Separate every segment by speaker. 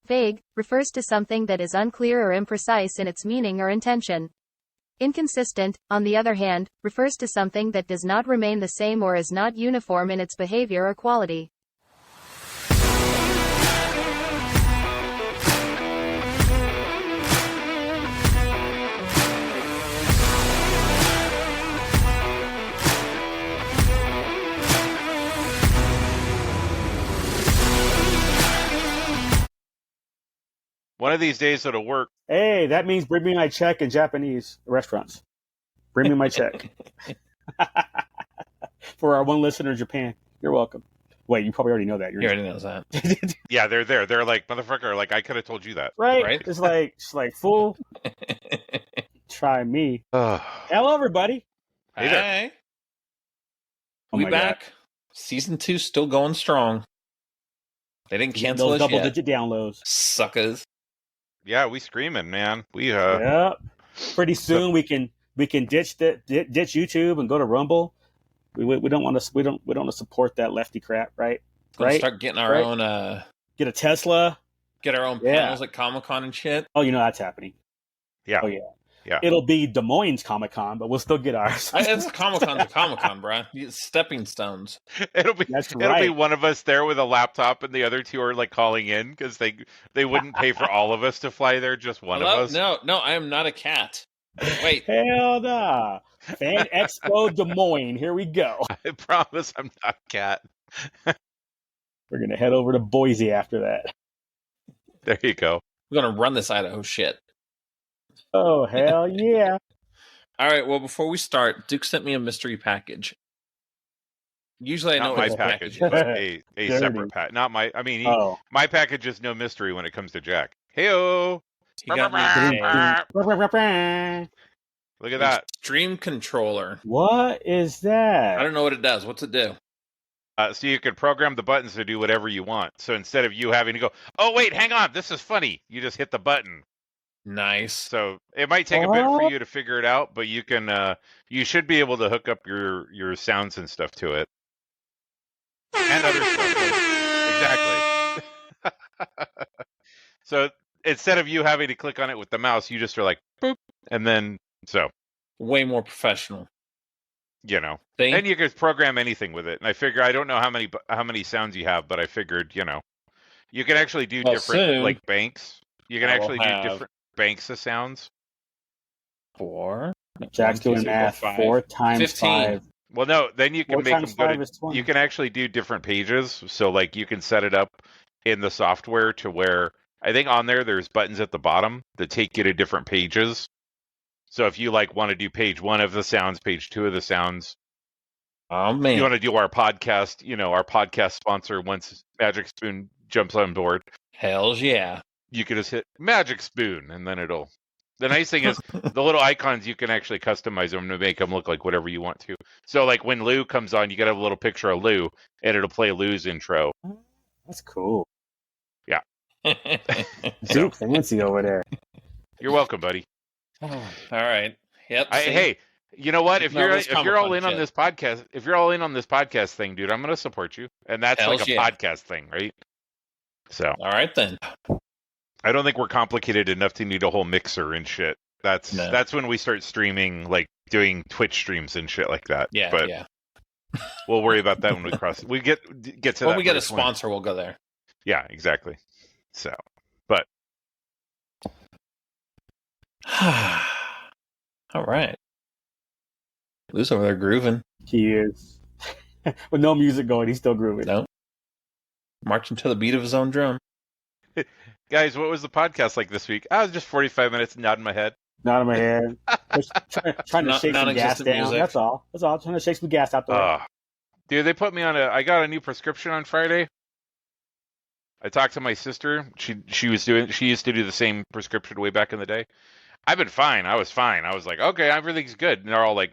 Speaker 1: Vague refers to something that is unclear or imprecise in its meaning or intention. Inconsistent, on the other hand, refers to something that does not remain the same or is not uniform in its behavior or quality.
Speaker 2: One of these days it'll work.
Speaker 3: Hey, that means bring me my check in Japanese restaurants. Bring me my check. For our one listener in Japan, you're welcome. Wait, you probably already know that.
Speaker 4: You already knows that.
Speaker 2: Yeah, they're there. They're like, motherfucker, like I could have told you that.
Speaker 3: Right? It's like fool. Try me. Hello, everybody.
Speaker 2: Hey there.
Speaker 4: Hey.
Speaker 3: Oh
Speaker 4: We
Speaker 3: my
Speaker 4: back.
Speaker 3: God.
Speaker 4: Season 2 still going strong. They didn't cancel
Speaker 3: Those
Speaker 4: us yet.
Speaker 3: double-digit downloads.
Speaker 4: Suckers.
Speaker 2: Yeah, we screaming, man. We
Speaker 3: Yep. Pretty soon we can ditch YouTube and go to Rumble. We don't want to support that lefty crap, right?
Speaker 4: Right. Start getting our own.
Speaker 3: Get a Tesla.
Speaker 4: Get our own panels at Comic-Con and shit.
Speaker 3: Oh, you know that's happening.
Speaker 2: Yeah.
Speaker 3: Oh yeah. It'll be Des Moines Comic-Con, but we'll still get ours.
Speaker 4: It's a Comic-Con's a Comic-Con, bro. Stepping stones.
Speaker 2: It'll be one of us there with a laptop, and the other two are like calling in because they wouldn't pay for all of us to fly there, just one of us.
Speaker 4: No, I am not a cat. Wait.
Speaker 3: Hell nah. Fan Expo Des Moines. Here we go.
Speaker 2: I promise I'm not a cat.
Speaker 3: We're gonna head over to Boise after that.
Speaker 2: There you go.
Speaker 4: We're gonna run this Idaho shit.
Speaker 3: Oh hell yeah!
Speaker 4: All right. Well, before we start, Duke sent me a mystery package. Usually, I know
Speaker 2: not my package, but a separate package. Not my. I mean, my package is no mystery when it comes to Jack. Heyo.
Speaker 4: He got
Speaker 2: me. Look at that
Speaker 4: stream controller.
Speaker 3: What is that?
Speaker 4: I don't know what it does. What's it do?
Speaker 2: So you can program the buttons to do whatever you want. So instead of you having to go, oh wait, hang on, this is funny, you just hit the button.
Speaker 4: Nice.
Speaker 2: So it might take a bit for you to figure it out, but you can. You should be able to hook up your sounds and stuff to it, and other stuff. Exactly. So instead of you having to click on it with the mouse, you just are like, boop, and then
Speaker 4: way more professional.
Speaker 2: You know, and you can program anything with it. And I figure I don't know how many sounds you have, but I figured you can actually do different like banks. You can actually do different banks of sounds.
Speaker 4: 4.
Speaker 3: Jack's doing math. 4 times
Speaker 4: 15.
Speaker 3: 5.
Speaker 2: Well, no, then you can make them go to, you can actually do different pages. So like you can set it up in the software to where I think on there's buttons at the bottom that take you to different pages. So if you like want to do page 1 of the sounds, page 2 of the sounds.
Speaker 4: Oh man.
Speaker 2: You want to do our podcast, our podcast sponsor once Magic Spoon jumps on board.
Speaker 4: Hells yeah.
Speaker 2: You can just hit Magic Spoon and then it'll. The nice thing is the little icons, you can actually customize them to make them look like whatever you want to. So like when Lou comes on, you got to have a little picture of Lou and it'll play Lou's intro.
Speaker 3: That's cool.
Speaker 2: Yeah.
Speaker 3: Duke fancy over there.
Speaker 2: You're welcome, buddy.
Speaker 4: All right. Yep.
Speaker 2: Hey, you know what? If you're all in on this podcast, thing, dude, I'm going to support you. And that's
Speaker 4: Hells
Speaker 2: like a podcast thing, right? So.
Speaker 4: All right then.
Speaker 2: I don't think we're complicated enough to need a whole mixer and shit. That's when we start streaming, like doing Twitch streams and shit like that.
Speaker 4: Yeah,
Speaker 2: but we'll worry about that when we cross. We get to that.
Speaker 4: When we get a sponsor, we'll go there.
Speaker 2: Yeah, exactly. So, but
Speaker 4: all right. Lou's over there grooving.
Speaker 3: He is. With no music going, he's still grooving.
Speaker 4: No. Marching to the beat of his own drum.
Speaker 2: Guys, what was the podcast like this week? I was just 45 minutes nodding my head.
Speaker 3: Nodding my head. trying to shake some gas down. Music. That's all. Trying to shake some gas out there.
Speaker 2: Dude, they put me on I got a new prescription on Friday. I talked to my sister. She used to do the same prescription way back in the day. I've been fine. I was fine. I was like, okay, everything's good. And they're all like,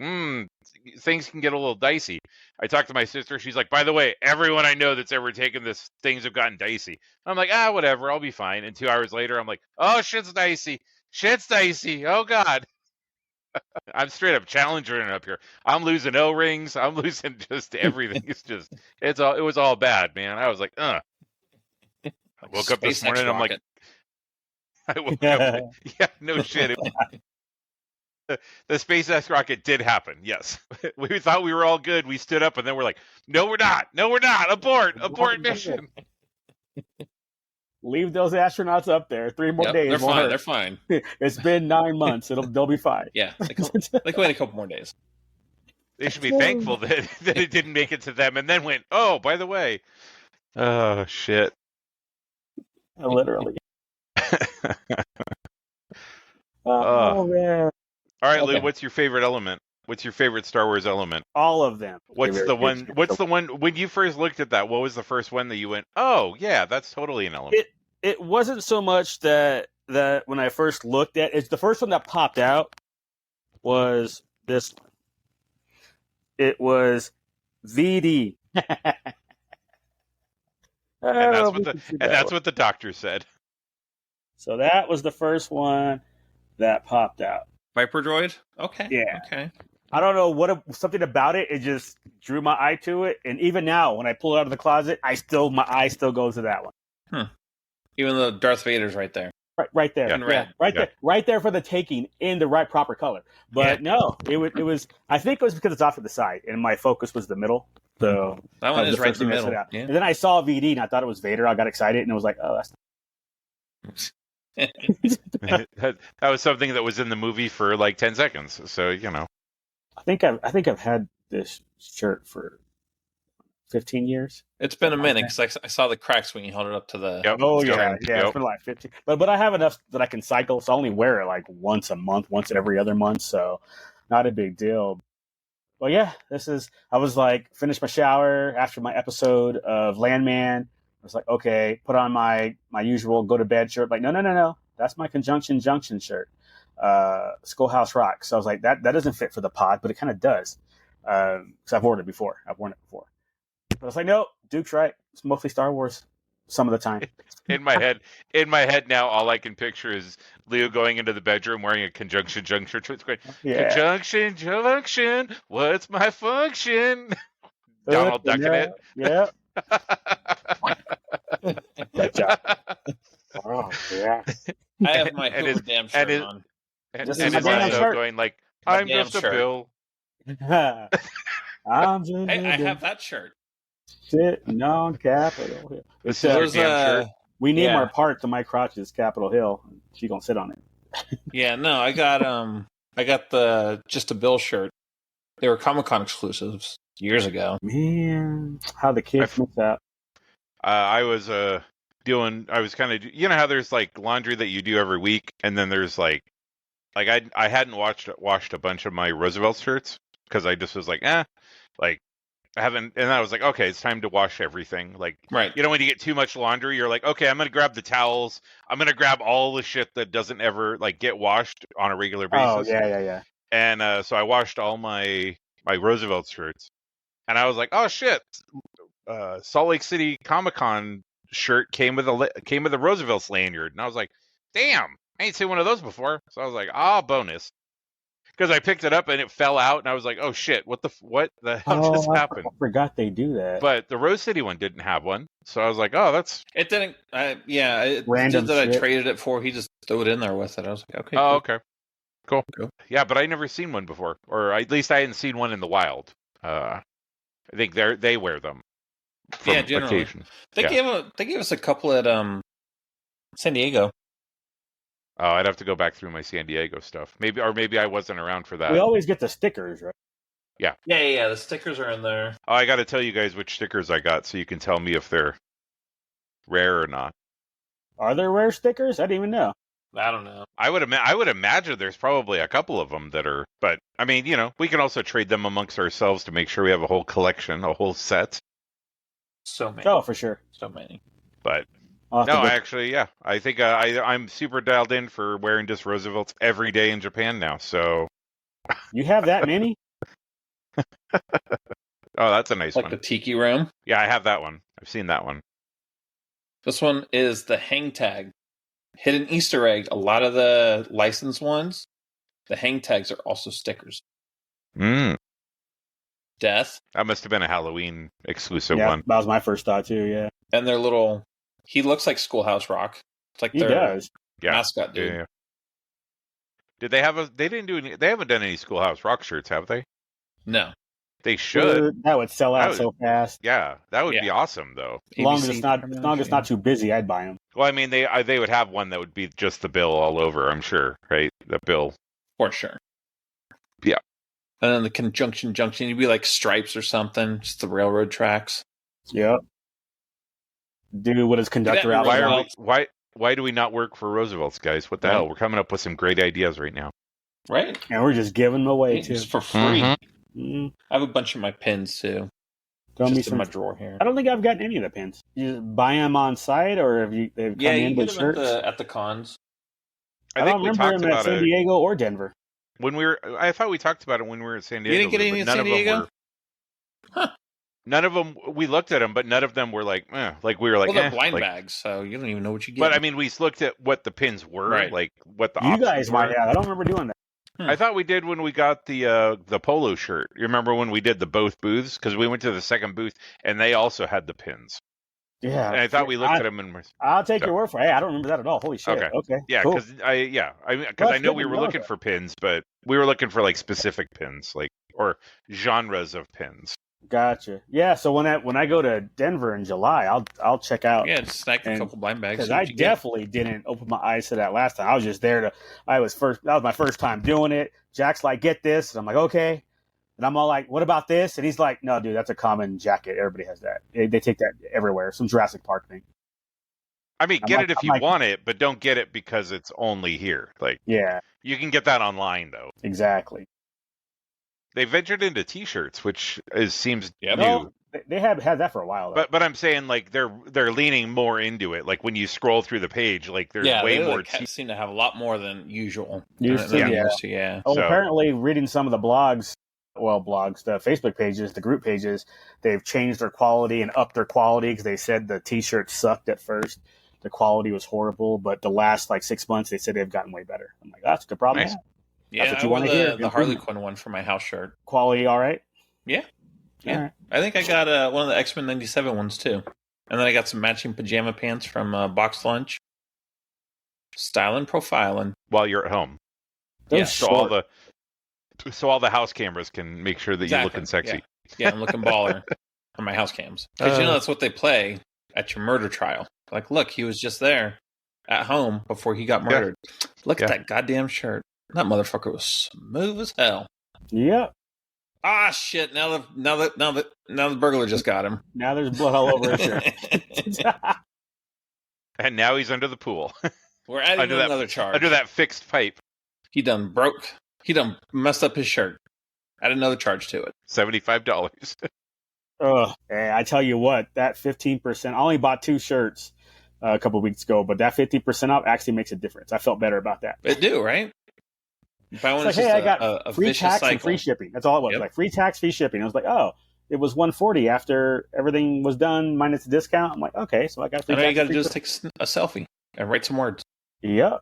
Speaker 2: things can get a little dicey. I talked to my sister. She's like, by the way, everyone I know that's ever taken this, things have gotten dicey. I'm like, whatever. I'll be fine. And 2 hours later, I'm like, oh, shit's dicey. Shit's dicey. Oh, God. I'm straight up challenging up here. I'm losing O-rings. I'm losing just everything. It was all bad, man. I was like, I woke up this morning. I'm like, I woke up. Yeah, no shit. The SpaceX rocket did happen. Yes, we thought we were all good. We stood up, and then we're like, "No, we're not. No, we're not. Abort mission."
Speaker 3: Leave those astronauts up there. 3 more days.
Speaker 4: They're
Speaker 3: won't
Speaker 4: fine.
Speaker 3: hurt.
Speaker 4: They're fine.
Speaker 3: It's been 9 months. They'll be fine.
Speaker 4: Yeah, they can wait a couple more days.
Speaker 2: They should be thankful that it didn't make it to them, and then went, "Oh, by the way, oh shit."
Speaker 3: Literally.
Speaker 2: Oh
Speaker 3: man.
Speaker 2: All right,
Speaker 4: Okay.
Speaker 2: Lou. What's your favorite element? What's your favorite Star Wars element?
Speaker 3: All of them.
Speaker 2: What's the one when you first looked at that? What was the first one that you went, "Oh yeah, that's totally an element"?
Speaker 3: It wasn't so much that when I first looked at it's the first one that popped out was this. It was VD.
Speaker 2: And that's what the doctor said.
Speaker 3: So that was the first one that popped out.
Speaker 4: Viper droid? Okay.
Speaker 3: Yeah.
Speaker 4: Okay.
Speaker 3: I don't know something about it. It just drew my eye to it, and even now, when I pull it out of the closet, my eye still goes to that one.
Speaker 4: Even though Darth Vader's right there.
Speaker 3: Right there,
Speaker 4: In red.
Speaker 3: right there for the taking in the right proper color. But no, it was. I think it was because it's off to the side, and my focus was the middle. So
Speaker 4: That one is right in the middle.
Speaker 3: Yeah.
Speaker 4: Yeah.
Speaker 3: And then I saw VD, and I thought it was Vader. I got excited, and it was like, oh, that's.
Speaker 2: That was something that was in the movie for like 10 seconds. So
Speaker 3: I think I've had this shirt for 15 years.
Speaker 4: It's been a minute because I saw the cracks when you held it up to the.
Speaker 2: Yep.
Speaker 3: Oh
Speaker 2: It's
Speaker 3: yeah,
Speaker 2: going-
Speaker 3: yeah.
Speaker 2: yep.
Speaker 3: It's been like 15, but I have enough that I can cycle, so I only wear it like once a month, once every other month, so not a big deal. Well, yeah, I was like, finished my shower after my episode of Landman. I was like, okay, put on my usual go to bed shirt. Like, no, that's my Conjunction Junction shirt, Schoolhouse Rock. So I was like, that doesn't fit for the pod, but it kind of does, because I've worn it before. But I was like, no, Duke's right. It's mostly Star Wars some of the time.
Speaker 2: In my head now, all I can picture is Leo going into the bedroom wearing a Conjunction Junction shirt. It's going,
Speaker 3: Yeah.
Speaker 2: Conjunction Junction, what's my function? Donald ducking it.
Speaker 3: Yeah. Good job. Oh, yeah.
Speaker 4: I have my
Speaker 2: And
Speaker 4: Hoover
Speaker 2: his-
Speaker 4: Dam shirt
Speaker 2: his-
Speaker 4: on.
Speaker 2: And
Speaker 3: This
Speaker 2: his
Speaker 3: is my damn
Speaker 2: also
Speaker 3: shirt.
Speaker 2: going like,
Speaker 4: My
Speaker 2: I'm
Speaker 4: damn
Speaker 2: just a
Speaker 4: shirt.
Speaker 2: bill.
Speaker 3: I'm just
Speaker 4: Hey, I have that shirt.
Speaker 3: sitting on Capitol Hill.
Speaker 2: This
Speaker 3: It's,
Speaker 2: is your
Speaker 4: There's
Speaker 2: damn shirt.
Speaker 3: we name
Speaker 4: yeah.
Speaker 3: our park to my crotch is Capitol Hill. She gonna sit on it.
Speaker 4: Yeah, no, I got the Just a Bill shirt. They were Comic-Con exclusives years ago.
Speaker 3: Man, how the kids miss out.
Speaker 2: I was kind of, how there's like laundry that you do every week, and then there's like I hadn't washed a bunch of my Roosevelt shirts because I just was like, like I haven't, and I was like, okay, it's time to wash everything. Like,
Speaker 4: Right.
Speaker 2: when you get too much laundry, you're like, okay, I'm gonna grab the towels, I'm gonna grab all the shit that doesn't ever like get washed on a regular basis.
Speaker 3: Oh yeah.
Speaker 2: And so I washed all my Roosevelt shirts, and I was like, oh shit, Salt Lake City Comic-Con shirt came with a Roosevelt's lanyard, and I was like, damn, I ain't seen one of those before. So I was like, bonus, because I picked it up and it fell out, and I was like, oh shit, what the hell just happened?
Speaker 3: I forgot they do that.
Speaker 2: But the Rose City one didn't have one, so I was like, oh, that's
Speaker 4: It didn't. It
Speaker 3: Random
Speaker 4: just that I
Speaker 3: shit.
Speaker 4: traded it for. He just threw it in there with it. I was like, okay.
Speaker 2: oh
Speaker 4: cool.
Speaker 2: okay, cool.
Speaker 4: Cool.
Speaker 2: Yeah, but I never seen one before, or at least I hadn't seen one in the wild. I think they wear them. From
Speaker 4: Yeah, generally.
Speaker 2: occasion.
Speaker 4: They gave us a couple at San Diego.
Speaker 2: Oh, I'd have to go back through my San Diego stuff. Maybe I wasn't around for that.
Speaker 3: we always get the stickers, right?
Speaker 4: Yeah. The stickers are in there.
Speaker 2: Oh, I got to tell you guys which stickers I got, so you can tell me if they're rare or not.
Speaker 3: Are there rare stickers? I didn't even know.
Speaker 4: I don't know.
Speaker 2: I would imagine there's probably a couple of them that are, but I mean, we can also trade them amongst ourselves to make sure we have a whole collection, a whole set.
Speaker 4: So many.
Speaker 3: Oh, for sure.
Speaker 4: So many.
Speaker 2: But
Speaker 3: I'll have to
Speaker 2: no,
Speaker 3: go-
Speaker 2: actually, yeah, I think I'm super dialed in for wearing just Roosevelt's every day in Japan now. So,
Speaker 3: You have that many?
Speaker 2: oh, that's a nice
Speaker 4: Like
Speaker 2: one.
Speaker 4: the Tiki Room.
Speaker 2: Yeah, I have that one. I've seen that one.
Speaker 4: This one is the hang tag. Hidden Easter egg. A lot of the licensed ones, the hang tags are also stickers. Death.
Speaker 2: That must have been a Halloween exclusive
Speaker 3: Yeah,
Speaker 2: one.
Speaker 3: that was my first thought too. Yeah,
Speaker 4: And their little. He looks like Schoolhouse Rock. It's like
Speaker 3: he does.
Speaker 4: Mascot dude.
Speaker 2: Yeah. Did they have they didn't do any, they haven't done any Schoolhouse Rock shirts, have they?
Speaker 4: No.
Speaker 2: They should.
Speaker 3: Dude, that would sell out so fast.
Speaker 2: Yeah, that would be awesome though.
Speaker 3: As long as it's not too busy, I'd buy them.
Speaker 2: Well, I mean, they would have one that would be just the bill all over, I'm sure, right? The bill.
Speaker 4: For sure.
Speaker 2: Yeah.
Speaker 4: And then the junction, you'd be like stripes or something, just the railroad tracks.
Speaker 3: Yep. Dude, what is conductor out?
Speaker 2: Why do we not work for Roosevelt's, guys? What the hell? We're coming up with some great ideas right now.
Speaker 4: Right.
Speaker 3: And we're just giving them away, too.
Speaker 4: Just for free.
Speaker 3: Mm-hmm.
Speaker 4: I have a bunch of my pins, too. Just in my drawer here.
Speaker 3: I don't think I've gotten any of the pins. You buy them on site, or have they've come in with shirts?
Speaker 4: At the cons.
Speaker 3: I don't remember them at San Diego or Denver.
Speaker 2: I thought we talked about it when we were at San Diego.
Speaker 4: You didn't get any in San Diego?
Speaker 2: None of them, we looked at them, but none of them were like, like we were like,
Speaker 4: they're blind bags, so you don't even know what you get.
Speaker 2: But I mean, we looked at what the pins were, like what the
Speaker 3: you guys might have. I don't remember doing that.
Speaker 2: I thought we did when we got the polo shirt. You remember when we did the both booths? Because we went to the second booth and they also had the pins.
Speaker 3: Yeah,
Speaker 2: and I thought we looked at them and
Speaker 3: I'll take your word for it. Hey, I don't remember that at all. Holy shit. Okay.
Speaker 2: Yeah, because cool. I know we were looking for pins, but we were looking for like specific pins, like or genres of pins.
Speaker 3: Gotcha. Yeah, so when I go to Denver in July, I'll check out.
Speaker 4: Yeah, just snack a couple blind bags.
Speaker 3: Because I definitely didn't open my eyes to that last time. I was just there that was my first time doing it. Jack's like, get this, and I'm like, okay. And I'm all like, what about this? And he's like, no, dude, that's a common jacket. Everybody has that. They take that everywhere. Some Jurassic Park thing.
Speaker 2: I mean, get it if you want it, but don't get it because it's only here. Like,
Speaker 3: yeah,
Speaker 2: you can get that online though.
Speaker 3: Exactly.
Speaker 2: They ventured into T-shirts, which seems new.
Speaker 3: No, they have had that for a while, though.
Speaker 2: But I'm saying like they're leaning more into it. Like when you scroll through the page, like there's way more.
Speaker 4: They seem to have a lot more than usual.
Speaker 3: Yeah. Oh, apparently, reading some of the blogs, the Facebook pages, the group pages, they've changed their quality and upped their quality because they said the T-shirts sucked at first. The quality was horrible, but the last 6 months they said they've gotten way better. I'm like, that's a good problem.
Speaker 2: Nice.
Speaker 4: Yeah, that's what you want to hear. The Harley Quinn one for my house shirt.
Speaker 3: Quality, all right?
Speaker 4: Yeah. Right. I think I got one of the X-Men 97 ones, too. And then I got some matching pajama pants from Box Lunch. Styling, profiling.
Speaker 2: While you're at home.
Speaker 3: Yeah.
Speaker 2: So all the house cameras can make sure that you're looking sexy.
Speaker 4: Yeah, I'm looking baller on my house cams. Because that's what they play at your murder trial. Like, look, he was just there at home before he got murdered. Yeah. Look at that goddamn shirt. That motherfucker was smooth as hell.
Speaker 3: Yep.
Speaker 4: Ah, shit! Now the burglar just got him.
Speaker 3: Now there's blood all over his shirt.
Speaker 2: And now he's under the pool.
Speaker 4: We're adding another charge
Speaker 2: under that fixed pipe.
Speaker 4: He done messed up his shirt. Add another charge to it.
Speaker 2: $75.
Speaker 3: Hey, I tell you what, that 15%. I only bought 2 shirts a couple of weeks ago, but that 50% off actually makes a difference. I felt better about that.
Speaker 4: It do, right?
Speaker 3: It's like, hey, I got free tax and free shipping. That's all it was. Yep. Like free tax, free shipping. I was like, oh, it was $140 after everything was done minus the discount. I'm like, okay, so I got free tax.
Speaker 4: All you got to do is take a selfie and write some words.
Speaker 3: Yep.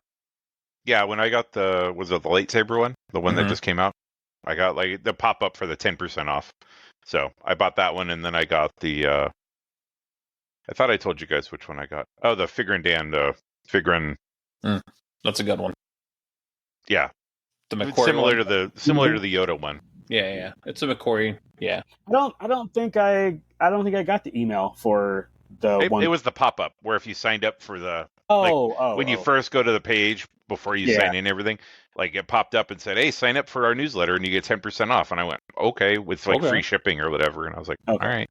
Speaker 2: Yeah, when I got the lightsaber one, the one that just came out, I got like the pop up for the 10% off. So I bought that one, and then I got the. I thought I told you guys which one I got. Oh, the Figure and Dan, Figure.
Speaker 4: That's a good one.
Speaker 2: Yeah.
Speaker 4: The McCory
Speaker 2: similar to the Yoda one.
Speaker 4: Yeah. It's a McCory. Yeah.
Speaker 3: I don't think I got the email for the one.
Speaker 2: It was the pop up where if you signed up for the when you first go to the page before you sign in and everything, like it popped up and said, "Hey, sign up for our newsletter and you get 10% off." And I went, "Okay," with free shipping or whatever. And I was like, "All right."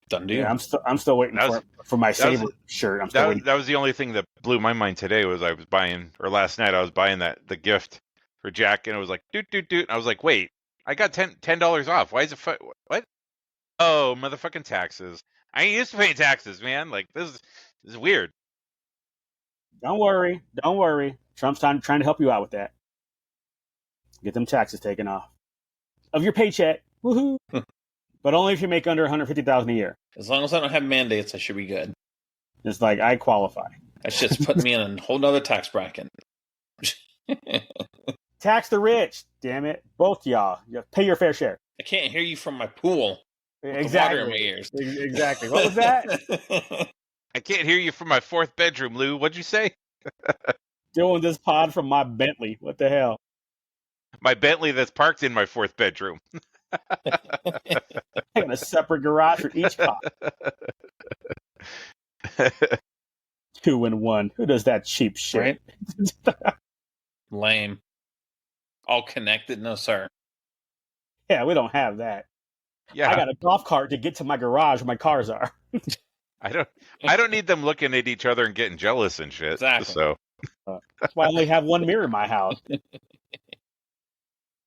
Speaker 4: Done deal.
Speaker 3: Yeah, I'm still waiting for my Saber shirt. I'm still waiting.
Speaker 2: That was the only thing that blew my mind today was last night I was buying the gift for Jack, and it was like doot. And I was like, wait, I got $10 off. Why is it what? Oh, motherfucking taxes! I ain't used to paying taxes, man. Like this is weird.
Speaker 3: Don't worry. Trump's trying to help you out with that. Get them taxes taken off of your paycheck. Woohoo! But only if you make under $150,000 a year.
Speaker 4: As long as I don't have mandates, I should be good.
Speaker 3: It's like I qualify.
Speaker 4: That shit's putting me in a whole nother tax bracket.
Speaker 3: Tax the rich, damn it. Both y'all. You pay your fair share.
Speaker 4: I can't hear you from my pool.
Speaker 3: Exactly.
Speaker 4: The water in my ears.
Speaker 3: Exactly. What was that?
Speaker 2: I can't hear you from my 4th bedroom, Lou. What'd you say?
Speaker 3: Doing this pod from my Bentley. What the hell?
Speaker 2: My Bentley that's parked in my 4th bedroom.
Speaker 3: I got a separate garage for each car. 2 in 1. Who does that cheap shit?
Speaker 4: Right? Lame. All connected? No, sir.
Speaker 3: Yeah, we don't have that.
Speaker 2: Yeah,
Speaker 3: I got a golf cart to get to my garage where my cars are.
Speaker 2: I don't need them looking at each other and getting jealous and shit.
Speaker 4: Exactly.
Speaker 2: So
Speaker 3: That's why I only have one mirror in my house.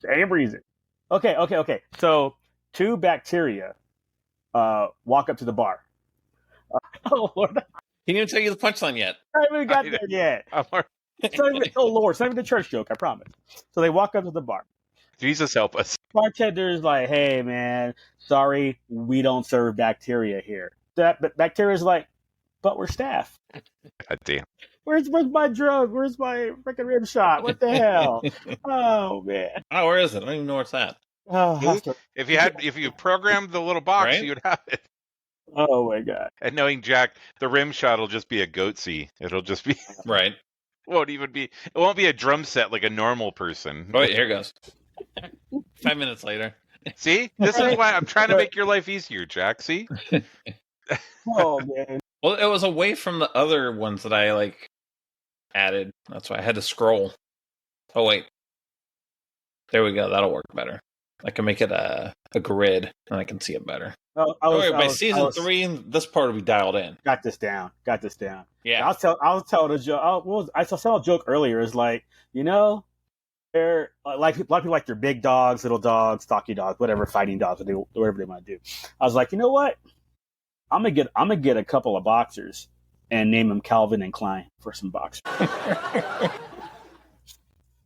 Speaker 3: Damn reason. Okay. So 2 bacteria walk up to the bar. Oh Lord,
Speaker 4: He didn't even tell you the punchline yet.
Speaker 3: I haven't even got there yet. It's not even, oh Lord, it's not even the church joke. I promise. So they walk up to the bar.
Speaker 2: Jesus help us.
Speaker 3: Bartender's like, "Hey man, sorry, we don't serve bacteria here." But bacteria's like, "But we're staff.
Speaker 2: God damn.
Speaker 3: Where's my drug? Where's my freaking rib shot? What the hell?" Oh man.
Speaker 4: Oh, where is it? I don't even know where it's at.
Speaker 3: Oh,
Speaker 2: If you programmed the little box,
Speaker 4: Right?
Speaker 2: you'd have it.
Speaker 3: oh my god.
Speaker 2: And knowing Jack, the rim shot will just be a goatsy. It'll just be
Speaker 4: Right.
Speaker 2: it won't be a drum set like a normal person.
Speaker 4: Oh, wait, here it goes. 5 minutes later.
Speaker 2: See? This is why I'm trying to make your life easier, Jack. See?
Speaker 3: Oh man.
Speaker 4: Well, it was away from the other ones that I added. That's why I had to scroll. Oh wait, there we go. That'll work better. I can make it a grid, and I can see it better. By season 3, this part will be dialed in.
Speaker 3: Got this down.
Speaker 4: Yeah,
Speaker 3: I'll tell the joke. I saw a joke earlier. Is like, they're like a lot of people like their big dogs, little dogs, stocky dogs, whatever, fighting dogs, whatever they want to do. I was like, you know what? I'm gonna get a couple of boxers and name them Calvin and Klein for some boxers.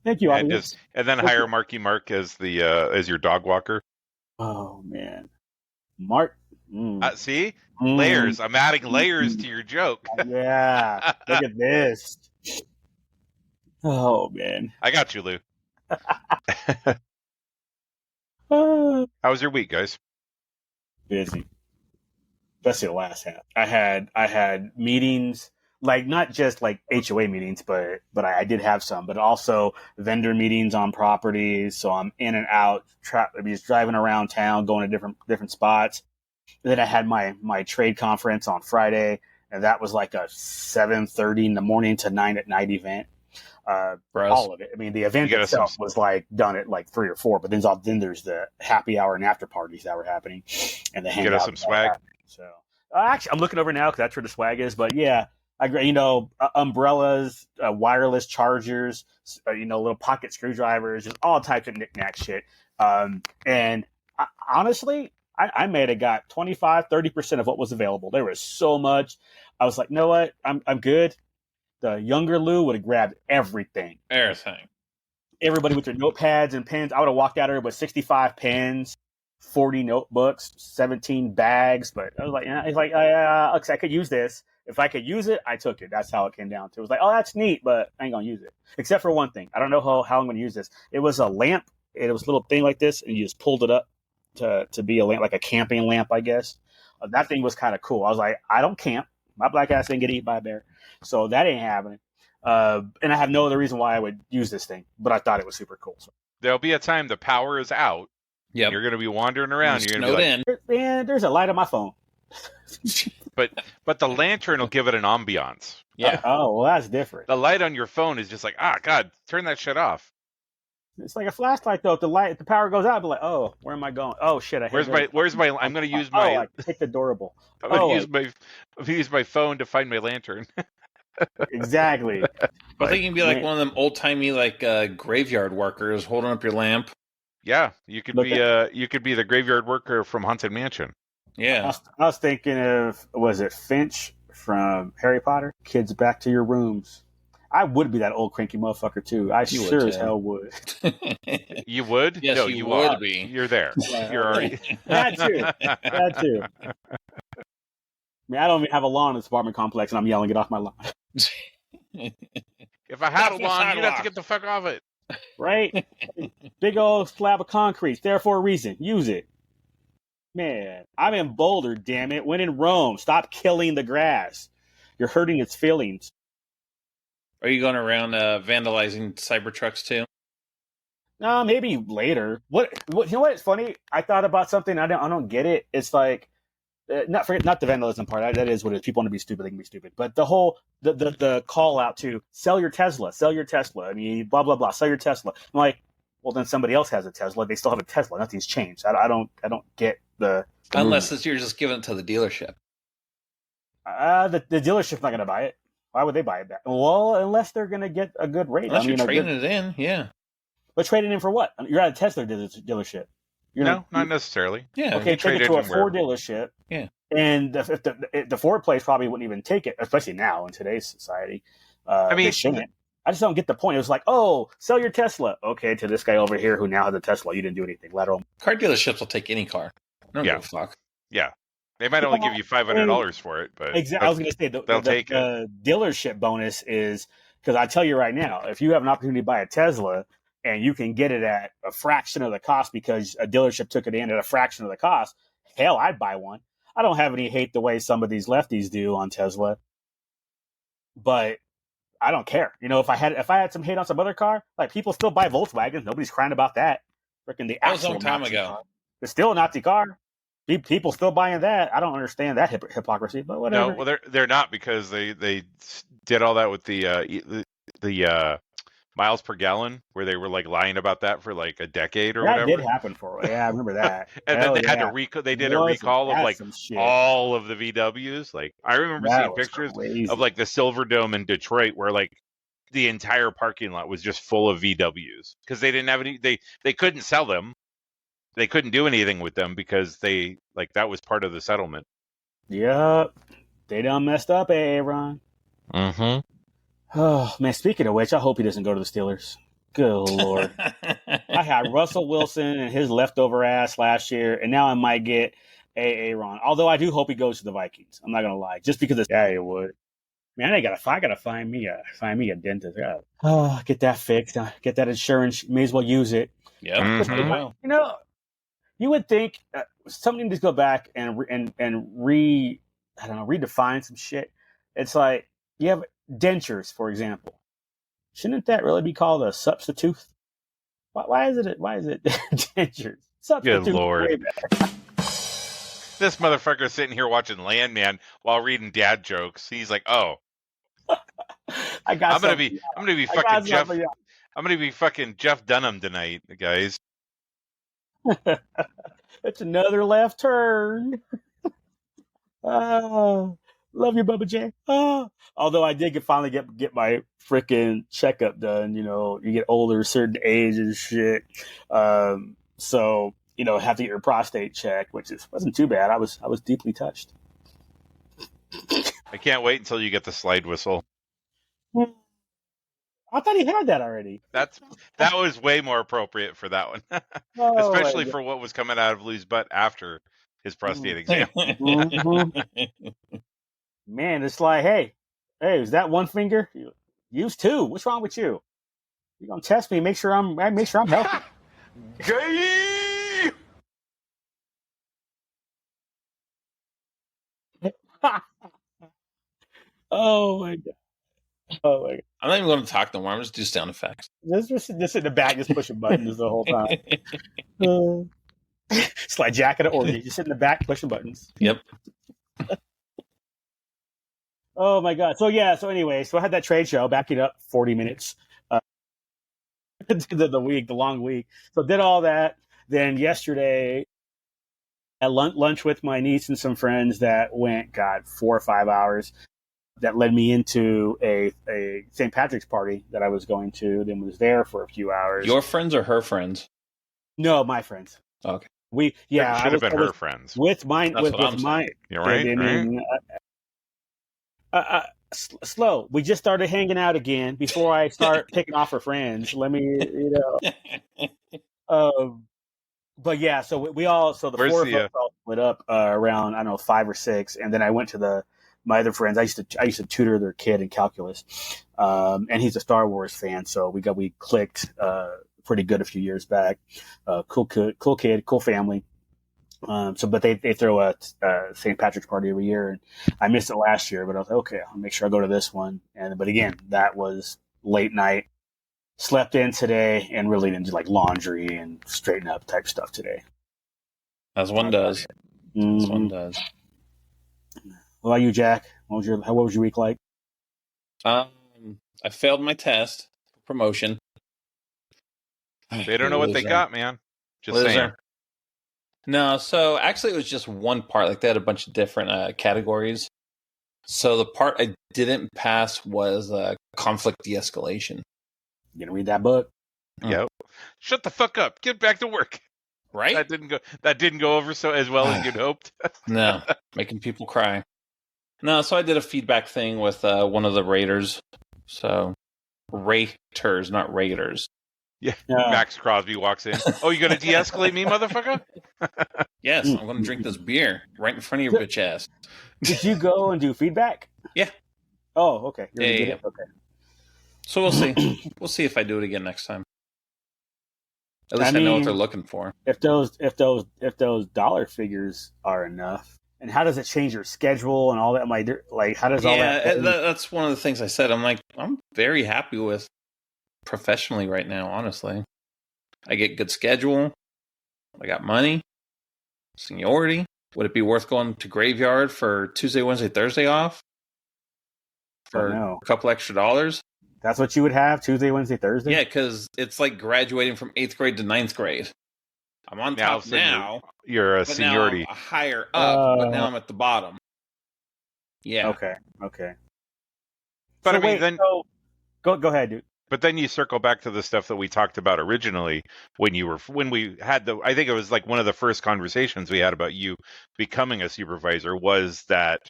Speaker 3: Thank you, audience.
Speaker 2: And then hire Marky Mark as as your dog walker.
Speaker 3: Oh man, Mark.
Speaker 2: See, layers. I'm adding layers to your joke.
Speaker 3: Yeah, look at this. Oh man,
Speaker 2: I got you, Lou.
Speaker 3: uh,
Speaker 2: How was your week, guys?
Speaker 3: busy. Especially the last half. I had meetings, like not just like HOA meetings, but I did have some, but also vendor meetings on properties. So I'm in and out, just driving around town, going to different spots. And then I had my trade conference on Friday, and that was like a 7:30 in the morning to 9 at night event. All of it. I mean, the event itself was done at 3 or 4, but then there's the happy hour and after parties that were happening, and the hangout.
Speaker 2: Get us some swag.
Speaker 3: So actually, I'm looking over now because that's where the swag is. But yeah, I agree. Umbrellas, wireless chargers, little pocket screwdrivers, just all types of knickknack shit. And honestly, I may have got 25-30% of what was available. There was so much. I was like, you know what? I'm good. The younger Lou would have grabbed everything.
Speaker 4: everything.
Speaker 3: Everybody with their notepads and pens. I would have walked out of there with 65 pens, 40 notebooks, 17 bags. But I was like, I could use this. If I could use it, I took it. That's how it came down to. It was like, oh, that's neat, but I ain't going to use it. Except for one thing. I don't know how I'm going to use this. It was a lamp. It was a little thing like this, and you just pulled it up to be a lamp, like a camping lamp, I guess. That thing was kind of cool. I was like, I don't camp. My black ass didn't get eaten by a bear. So that ain't happening. And I have no other reason why I would use this thing, but I thought it was super cool. So.
Speaker 2: There'll be a time the power is out.
Speaker 4: Yep.
Speaker 2: You're going to be wandering around. You're going to be like,
Speaker 3: man, there's a light on my phone.
Speaker 2: but the lantern will give it an ambiance.
Speaker 4: Yeah.
Speaker 3: Oh, well, that's different.
Speaker 2: The light on your phone is just like, God, turn that shit off.
Speaker 3: It's like a flashlight though. If the power goes out, I'll be like, oh, where am I going? Oh shit,
Speaker 2: Where's my? I'm going to use my.
Speaker 3: I take the durable.
Speaker 2: I'm going to use my phone to find my lantern.
Speaker 3: Exactly.
Speaker 4: I think you can be like one of them old timey graveyard workers holding up your lamp.
Speaker 2: Yeah, you could be the graveyard worker from Haunted Mansion.
Speaker 4: Yeah.
Speaker 3: I was thinking of, was it Finch from Harry Potter? Kids, back to your rooms. I would be that old cranky motherfucker too. I sure as hell would.
Speaker 2: You would?
Speaker 4: Yes,
Speaker 2: no,
Speaker 4: you would be.
Speaker 2: You're there. You're already.
Speaker 3: That too. I mean, I don't even have a lawn in this apartment complex, and I'm yelling, "Get off my lawn!"
Speaker 2: If I had a lawn, you'd have to get the fuck off it.
Speaker 3: Right? Big old slab of concrete. There for a reason. Use it. Man, I'm in Boulder, damn it. When in Rome, stop killing the grass. You're hurting its feelings.
Speaker 4: Are you going around vandalizing Cybertrucks too?
Speaker 3: No, maybe later. What? You know what? It's funny. I thought about something. I don't get it. It's like not the vandalism part. That is what it is. People want to be stupid. They can be stupid. But the whole the call out to sell your Tesla. I mean, blah blah blah. Sell your Tesla. I'm like, well, then somebody else has a Tesla. They still have a Tesla. Nothing's changed. I don't get the
Speaker 4: unless you're just giving it to the dealership.
Speaker 3: The dealership's not going to buy it. Why would they buy it back? Well, unless they're going to get a good rate.
Speaker 4: Unless you're trading it in, yeah.
Speaker 3: But trading in for what? You're at a Tesla dealership.
Speaker 2: Not necessarily.
Speaker 4: Yeah.
Speaker 3: Okay, take it to a Ford dealership.
Speaker 4: Yeah.
Speaker 3: And if the Ford place probably wouldn't even take it, especially now in today's society. I mean, they shouldn't. I just don't get the point. It was like, oh, sell your Tesla. Okay, to this guy over here who now has a Tesla. You didn't do anything. Lateral.
Speaker 4: Car dealerships will take any car. No give a fuck.
Speaker 2: Yeah. They might only give you $500 for it, but
Speaker 3: exactly. I was going to say
Speaker 2: they'll take it.
Speaker 3: The dealership bonus is because I tell you right now, if you have an opportunity to buy a Tesla and you can get it at a fraction of the cost because a dealership took it in at a fraction of the cost, hell, I'd buy one. I don't have any hate the way some of these lefties do on Tesla, but I don't care. You know, if I had some hate on some other car, like people still buy Volkswagens. Nobody's crying about that. Freaking the
Speaker 4: that was a long
Speaker 3: actual
Speaker 4: time
Speaker 3: Nazi
Speaker 4: ago.
Speaker 3: car. It's still a Nazi car. People still buying that. I don't understand that hypocrisy, but whatever.
Speaker 2: No, well, they're not because they did all that with the miles per gallon, where they were like lying about that for like a decade or whatever.
Speaker 3: That did happen for a while. Yeah, I remember that.
Speaker 2: And then they had to recall. They did a recall of like all of the VWs. Like I remember seeing pictures of like the Silver Dome in Detroit, where like the entire parking lot was just full of VWs because they didn't have any. They couldn't sell them. They couldn't do anything with them because that was part of the settlement.
Speaker 3: Yep. They done messed up, Aaron.
Speaker 2: Mm-hmm.
Speaker 3: Oh, man, speaking of which, I hope he doesn't go to the Steelers. Good Lord. I had Russell Wilson and his leftover ass last year, and now I might get Aaron. Although I do hope he goes to the Vikings. I'm not going to lie. Just because it's... Yeah, it would. Man, I gotta find me a dentist. Get that fixed. Get that insurance. May as well use it.
Speaker 4: Yeah.
Speaker 2: Mm-hmm.
Speaker 3: You know... You would think something to go back and redefine some shit. It's like you have dentures, for example. Shouldn't that really be called a substitute? Why is it dentures? Substitute.
Speaker 2: Good Lord. This motherfucker's sitting here watching Landman while reading dad jokes. He's like, "Oh, I'm gonna be fucking Jeff. I'm gonna be fucking Jeff Dunham tonight, guys."
Speaker 3: It's another left turn. Oh, love you, Bubba J. Oh, although I did finally get my freaking checkup done. You know, you get older, a certain age and shit. So you know, have to get your prostate checked, which wasn't too bad. I was deeply touched.
Speaker 2: I can't wait until you get the slide whistle.
Speaker 3: I thought he had that already.
Speaker 2: That was way more appropriate for that one, especially for what was coming out of Lou's butt after his prostate exam.
Speaker 3: Mm-hmm. Man, it's like, hey, is that one finger? Use two. What's wrong with you? You're gonna test me? Make sure I'm healthy.
Speaker 2: Gay!
Speaker 3: Oh my god. Oh my god.
Speaker 4: I'm not even going to talk no more. I'm just do sound effects.
Speaker 3: Just in the back, just pushing buttons the whole time. It's like Jack at an orgy. Just sit in the back, pushing buttons.
Speaker 4: Yep.
Speaker 3: Oh my god. So anyway, I had that trade show, backing up 40 minutes. The long week. So did all that. Then yesterday, at lunch with my niece and some friends that went, 4 or 5 hours. That led me into a St. Patrick's party that I was going to, then was there for a few hours.
Speaker 4: Your friends or her friends?
Speaker 3: No, my friends.
Speaker 4: Okay.
Speaker 2: Should have been her friends.
Speaker 3: With mine. With mine.
Speaker 2: You're right.
Speaker 3: I mean, slow. We just started hanging out again before I start picking off her friends. Let me, But yeah, so we all, the four of us all split up around, I don't know, 5 or 6, and then I went to my other friends. I used to tutor their kid in calculus, and he's a Star Wars fan, so we clicked pretty good a few years back. Cool kid, cool family. But they throw a St. Patrick's party every year, and I missed it last year. But I was like, okay, I'll make sure I go to this one. But again, that was late night. Slept in today, and really didn't do like laundry and straighten up type stuff today.
Speaker 4: As one does. As one does.
Speaker 3: What about you, Jack? What was your week like?
Speaker 4: I failed my test for promotion.
Speaker 2: They don't know what they got, man. Just saying.
Speaker 4: No, so actually it was just one part. Like they had a bunch of different categories. So the part I didn't pass was conflict de-escalation.
Speaker 3: You gonna read that book?
Speaker 2: Yep. Shut the fuck up. Get back to work.
Speaker 4: Right?
Speaker 2: That didn't go over so as well as you'd hoped.
Speaker 4: No, making people cry. No, so I did a feedback thing with one of the raters. So raters, not raiders.
Speaker 2: Yeah. Max Crosby walks in. Oh, you gonna de-escalate me, motherfucker?
Speaker 4: Yes, I'm gonna drink this beer right in front of your bitch ass.
Speaker 3: Did you go and do feedback?
Speaker 4: Yeah.
Speaker 3: Oh, okay.
Speaker 4: Yeah. Okay. So we'll see. We'll see if I do it again next time. At least I know what they're looking for.
Speaker 3: If those dollar figures are enough, and how does it change your schedule and all that? Like how does all that?
Speaker 4: Yeah, that's one of the things I said. I'm like, I'm very happy with professionally right now. Honestly, I get good schedule. I got money, seniority. Would it be worth going to graveyard for Tuesday, Wednesday, Thursday off for a couple extra dollars?
Speaker 3: That's what you would have Tuesday, Wednesday, Thursday?
Speaker 4: Yeah, because it's like graduating from 8th grade to 9th grade. I'm on top now.
Speaker 2: You're a seniority.
Speaker 4: Now I'm higher up, but now I'm at the bottom. Yeah.
Speaker 3: Okay.
Speaker 2: But
Speaker 3: so then go ahead, dude.
Speaker 2: But then you circle back to the stuff that we talked about originally when we had I think it was like one of the first conversations we had about you becoming a supervisor was that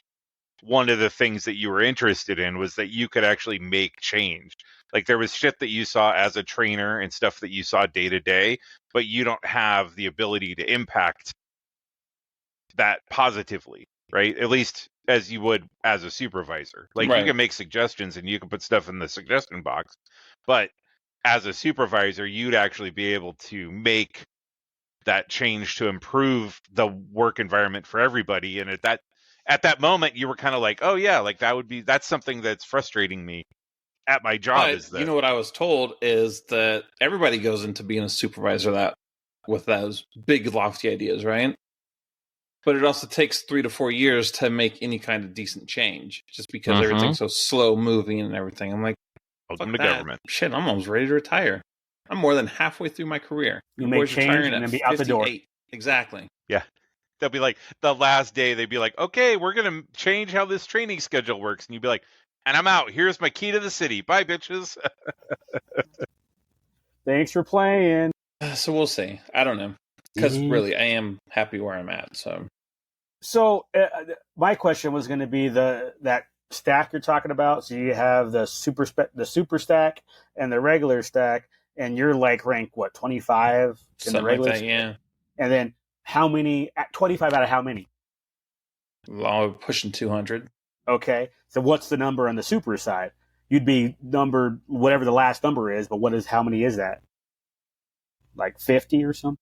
Speaker 2: one of the things that you were interested in was that you could actually make change. Like there was shit that you saw as a trainer and stuff that you saw day to day, but you don't have the ability to impact that positively, right? At least as you would as a supervisor. Like you can make suggestions and you can put stuff in the suggestion box, but as a supervisor, you'd actually be able to make that change to improve the work environment for everybody. And at that moment, you were kind of like, oh yeah, like that's something that's frustrating me at my job.
Speaker 4: You know what I was told is that everybody goes into being a supervisor with those big lofty ideas, right? But it also takes 3 to 4 years to make any kind of decent change, just because everything's so slow moving and everything. I'm like,
Speaker 2: welcome to government.
Speaker 4: Shit, I'm almost ready to retire. I'm more than halfway through my career.
Speaker 3: You make change and then be out the door.
Speaker 4: Exactly.
Speaker 2: Yeah. They'll be like, the last day, they'd be like, okay, we're going to change how this training schedule works. And you'd be like, and I'm out. Here's my key to the city. Bye, bitches.
Speaker 3: Thanks for playing.
Speaker 4: So we'll see. I don't know. Because really, I am happy where I'm at.
Speaker 3: So my question was going to be that stack you're talking about. So you have the super stack and the regular stack, and you're like rank what 25 in the regular
Speaker 4: like that, yeah.
Speaker 3: And then how many? 25 out of how many?
Speaker 4: Well, pushing 200.
Speaker 3: Okay, so what's the number on the super side? You'd be numbered whatever the last number is, but how many is that? Like 50 or something?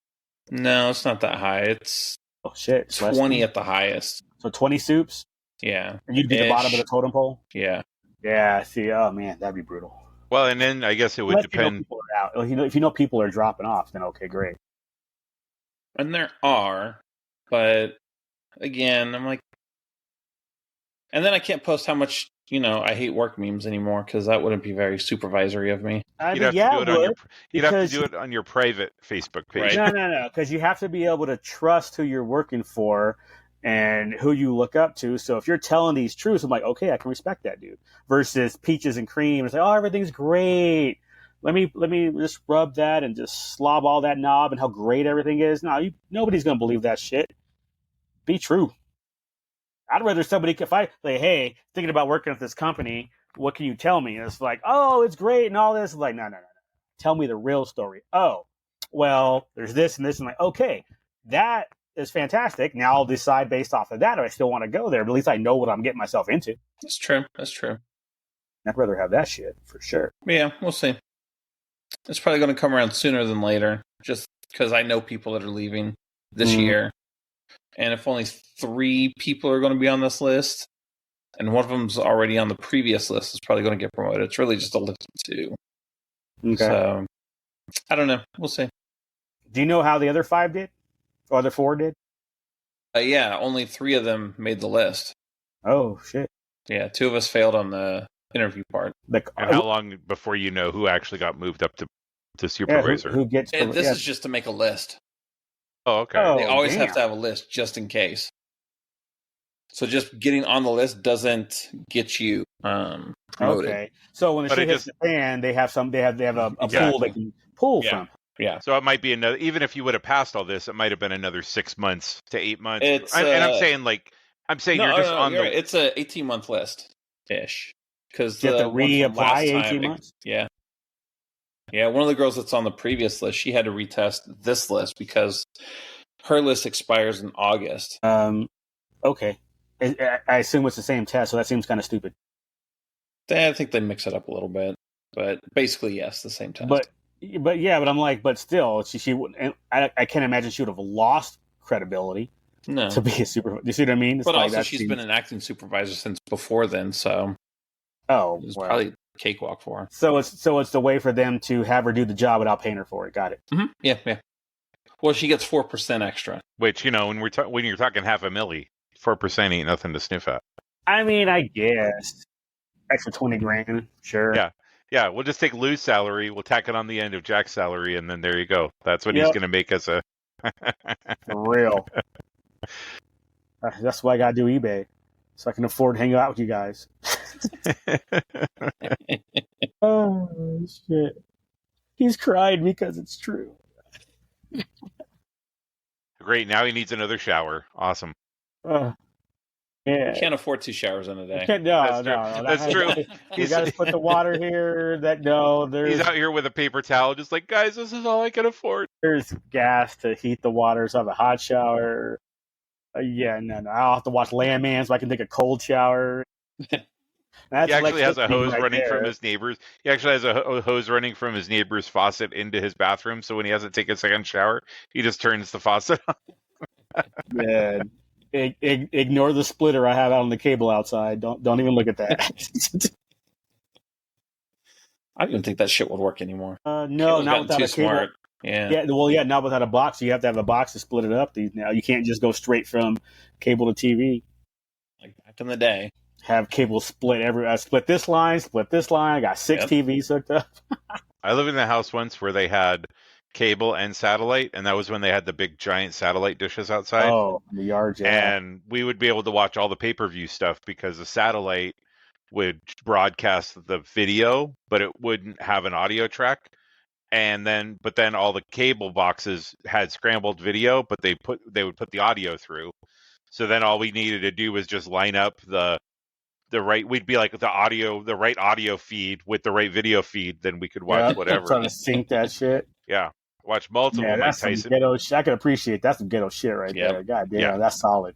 Speaker 4: No, it's not that high. It's 20 at the highest.
Speaker 3: So 20 soups?
Speaker 4: Yeah.
Speaker 3: And you'd be the bottom of the totem pole?
Speaker 4: Yeah.
Speaker 3: Yeah, see, oh man, that'd be brutal.
Speaker 2: Well, and then I guess it would depend.
Speaker 3: People are out. If you know people are dropping off, then okay, great.
Speaker 4: And there are, but again, I'm like, and then I can't post how much, I hate work memes anymore because that wouldn't be very supervisory of me.
Speaker 2: You'd have to do it on your private Facebook page.
Speaker 3: Right? No, because you have to be able to trust who you're working for and who you look up to. So if you're telling these truths, I'm like, okay, I can respect that dude. Versus peaches and cream, it's like, oh, everything's great. Let me just rub that and just slob all that knob and how great everything is. No, nobody's gonna believe that shit. Be true. I'd rather somebody, if I say, hey, thinking about working at this company, what can you tell me? And it's like, oh, it's great and all this. It's like, no. Tell me the real story. Oh, well, there's this and this. And like, okay, that is fantastic. Now I'll decide based off of that if I still want to go there. But at least I know what I'm getting myself into.
Speaker 4: That's true.
Speaker 3: I'd rather have that shit for sure.
Speaker 4: Yeah, we'll see. It's probably going to come around sooner than later, just because I know people that are leaving this year. and if only 3 people are going to be on this list, and one of them's already on the previous list, is probably going to get promoted. It's really just a list of 2.
Speaker 3: Okay.
Speaker 4: So, I don't know. We'll see.
Speaker 3: Do you know how the other 5 did? Or other 4 did?
Speaker 4: Yeah, only 3 of them made the list.
Speaker 3: Oh, shit.
Speaker 4: Yeah, 2 of us failed on the interview part.
Speaker 2: And how long before you know who actually got moved up to supervisor?
Speaker 3: Who gets?
Speaker 4: This is just to make a list.
Speaker 2: Oh, okay.
Speaker 4: They always have to have a list just in case. So just getting on the list doesn't get you promoted.
Speaker 3: Okay. So when the shit hits the fan, they have a pool they can pull from.
Speaker 2: Yeah. So it might be another. Even if you would have passed all this, it might have been another 6 months to 8 months. And I'm saying you're just on the.
Speaker 4: It's a 18-month list ish because
Speaker 3: you have to reapply 18 months.
Speaker 4: Yeah. One of the girls that's on the previous list, she had to retest this list because her list expires in August.
Speaker 3: Okay. I assume it's the same test, so that seems kind of stupid.
Speaker 4: I think they mix it up a little bit, but basically, yes, the same test.
Speaker 3: But I'm like, but still, she wouldn't. I can't imagine she would have lost credibility.
Speaker 4: No.
Speaker 3: To be a supervisor. You see what I mean?
Speaker 4: But also, she's been an acting supervisor since before then, so it was probably a cakewalk for her.
Speaker 3: So it's the way for them to have her do the job without paying her for it. Got it.
Speaker 4: Mm-hmm. Yeah. Well, she gets 4% extra.
Speaker 2: Which, when you're talking $500,000, 4% ain't nothing to sniff at.
Speaker 3: I mean, I guess extra $20,000, sure.
Speaker 2: Yeah. We'll just take Lou's salary, we'll tack it on the end of Jack's salary, and then there you go. That's what he's going to make as a.
Speaker 3: For real. That's why I gotta do eBay, so I can afford to hang out with you guys. Oh shit! He's crying because it's true.
Speaker 2: Great. Now he needs another shower. Awesome.
Speaker 3: Yeah.
Speaker 4: You can't afford 2 showers in a day.
Speaker 2: That's true.
Speaker 3: You got to put the water here. He's
Speaker 2: out here with a paper towel, just like, guys, this is all I can afford.
Speaker 3: There's gas to heat the water, so I have a hot shower. I'll have to watch Landman so I can take a cold shower.
Speaker 2: He actually has a hose running from his neighbor's. He actually has a hose running from his neighbor's faucet into his bathroom. So when he has to take a second shower, he just turns the faucet on.
Speaker 3: Yeah. Ignore the splitter I have out on the cable outside. Don't even look at that.
Speaker 4: I don't even think that shit would work anymore.
Speaker 3: No, not without a cable.
Speaker 4: Smart. Yeah.
Speaker 3: Not without a box. So you have to have a box to split it up. Now you can't just go straight from cable to TV.
Speaker 4: Like back in the day.
Speaker 3: Have cable split split this line. I got 6 TVs hooked up.
Speaker 2: I lived in a house once where they had cable and satellite, and that was when they had the big giant satellite dishes outside.
Speaker 3: Oh, the yard, yeah.
Speaker 2: And we would be able to watch all the pay-per-view stuff because the satellite would broadcast the video, but it wouldn't have an audio track. But then all the cable boxes had scrambled video, but they would put the audio through. So then all we needed to do was just line up the right. We'd be like the right audio feed with the right video feed. Then we could watch whatever.
Speaker 3: Trying to sync that shit.
Speaker 2: Yeah, watch multiple.
Speaker 3: Yeah, that's
Speaker 2: Mike Tyson.
Speaker 3: Ghetto. I can appreciate that's some ghetto shit right there. God damn, that's solid.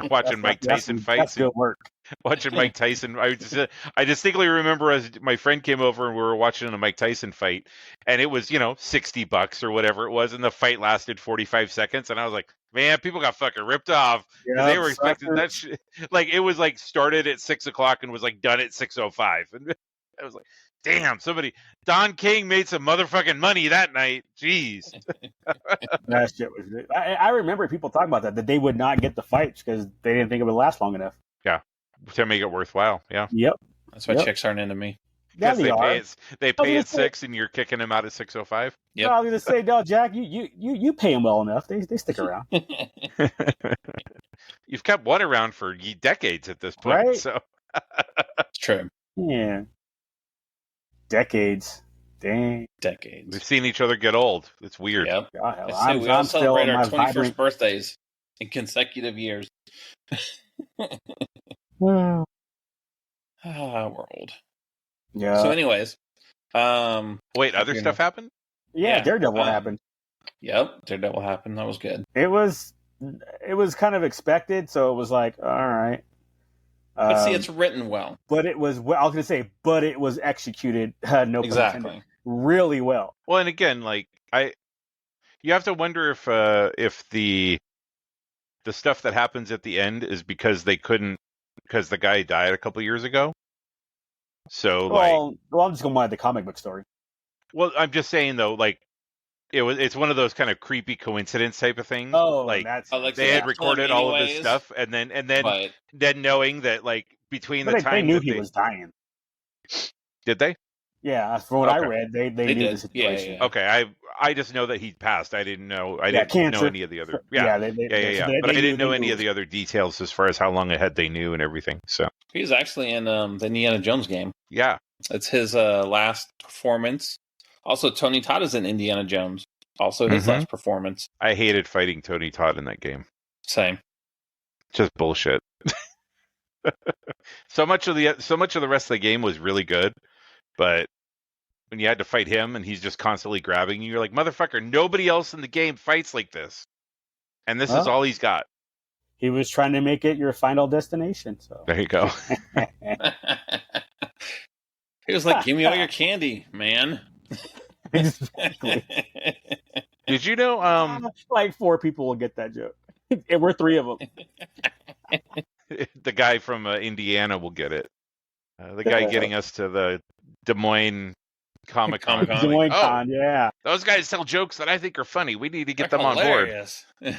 Speaker 2: Watching Mike Tyson fights.
Speaker 3: That's good work.
Speaker 2: Watching Mike Tyson, I distinctly remember as my friend came over and we were watching a Mike Tyson fight, and it was $60 or whatever it was, and the fight lasted 45 seconds, and I was like, man, people got fucking ripped off. They were expecting that shit. Like it was like started at 6:00 and was like done at 6:05, and I was like, damn, Don King made some motherfucking money that night. Jeez.
Speaker 3: That shit was. I remember people talking about that they would not get the fights because they didn't think it would last long enough.
Speaker 2: Yeah. To make it worthwhile, yeah.
Speaker 3: Yep.
Speaker 4: That's why chicks aren't into me.
Speaker 2: Because they pay at 6 and you're kicking them out at 6:05.
Speaker 4: Yep.
Speaker 3: I was gonna say, no, Jack, you pay them well enough. They stick around.
Speaker 2: You've kept one around for decades at this point,
Speaker 3: right?
Speaker 2: So
Speaker 4: it's true.
Speaker 3: Yeah. Decades. Dang.
Speaker 4: Decades.
Speaker 2: We've seen each other get old. It's weird.
Speaker 4: Yep.
Speaker 3: We
Speaker 4: all
Speaker 3: I'm still
Speaker 4: celebrate our 21st
Speaker 3: vibrant
Speaker 4: birthdays in consecutive years.
Speaker 3: Wow.
Speaker 4: We're old.
Speaker 3: Yeah.
Speaker 4: So, anyways,
Speaker 2: wait, other stuff happened?
Speaker 3: Yeah, Daredevil happened.
Speaker 4: Yep, Daredevil happened. That was good.
Speaker 3: It was kind of expected, so it was like, all right.
Speaker 4: But see, it's written well.
Speaker 3: But it was. I was going to say, but it was executed. No,
Speaker 4: exactly.
Speaker 3: Really well.
Speaker 2: Well, and again, you have to wonder if the stuff that happens at the end is because because the guy died a couple years ago. So
Speaker 3: well, I'm just going by the comic book story.
Speaker 2: well, I'm just saying though, like it's one of those kind of creepy coincidence type of things.
Speaker 3: Oh,
Speaker 2: like
Speaker 3: that's
Speaker 2: they had recorded all of this stuff, and then knowing that like between the time
Speaker 3: they knew
Speaker 2: that
Speaker 3: he was dying.
Speaker 2: Did they?
Speaker 3: Yeah, from what I read, they knew the situation.
Speaker 4: Yeah.
Speaker 2: Okay, I just know that he passed. I didn't know. I didn't know any of the other.
Speaker 3: But I
Speaker 2: didn't know any of the other details as far as how long ahead they knew and everything. So
Speaker 4: he was actually in the Indiana Jones game.
Speaker 2: Yeah,
Speaker 4: it's his last performance. Also, Tony Todd is in Indiana Jones. Also, his last performance.
Speaker 2: I hated fighting Tony Todd in that game.
Speaker 4: Same.
Speaker 2: Just bullshit. so much of the rest of the game was really good, but when you had to fight him and he's just constantly grabbing you, you're like, motherfucker, nobody else in the game fights like this. And this is all he's got.
Speaker 3: He was trying to make it your final destination. So
Speaker 2: there you go.
Speaker 4: He was like, give me all your candy, man.
Speaker 3: Exactly.
Speaker 2: Did you know
Speaker 3: like 4 people will get that joke. And we're 3 of them.
Speaker 2: The guy from Indiana will get it. The guy getting us to the Des Moines Comic-Con.
Speaker 3: Des Moines Con, yeah.
Speaker 2: Those guys tell jokes that I think are funny. We need to get
Speaker 4: They're
Speaker 2: them
Speaker 4: hilarious.
Speaker 2: on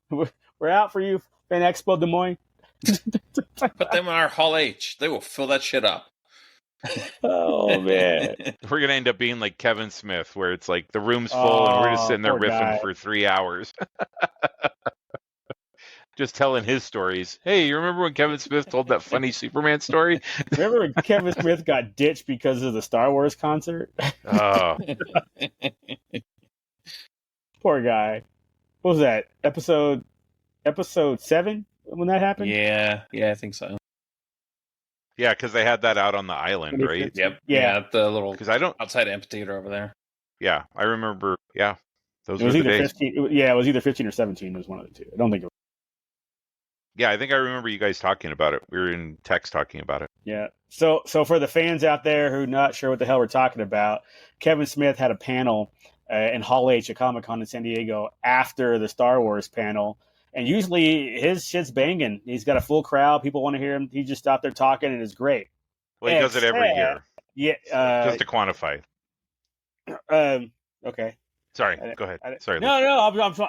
Speaker 2: board.
Speaker 3: We're out for you, Fan Expo Des Moines.
Speaker 4: Put them in our Hall H. They will fill that shit up.
Speaker 3: Oh, man.
Speaker 2: We're going to end up being like Kevin Smith, where it's like the room's full and we're just sitting there riffing for 3 hours. Just telling his stories. Hey, you remember when Kevin Smith told that funny Superman story?
Speaker 3: Remember when Kevin Smith got ditched because of the Star Wars concert?
Speaker 2: Oh.
Speaker 3: Poor guy. What was that? Episode 7 when that happened?
Speaker 4: Yeah, I think so.
Speaker 2: Yeah, because they had that out on the island, right?
Speaker 4: Yep. Yeah, the little outside amphitheater over there.
Speaker 2: Yeah, I remember. Yeah, those
Speaker 3: it was
Speaker 2: were
Speaker 3: either
Speaker 2: the days.
Speaker 3: 15. It was either 15 or 17. It was one of the two. I don't think it was.
Speaker 2: Yeah, I think I remember you guys talking about it. We were in text talking about it.
Speaker 3: Yeah. So for the fans out there who are not sure what the hell we're talking about, Kevin Smith had a panel in Hall H at Comic-Con in San Diego after the Star Wars panel. And usually his shit's banging. He's got a full crowd. People want to hear him. He just out there talking and it's great.
Speaker 2: Well, he does it every year.
Speaker 3: Yeah.
Speaker 2: Just to quantify.
Speaker 3: Okay.
Speaker 2: Sorry. Go ahead. Sorry.
Speaker 3: No.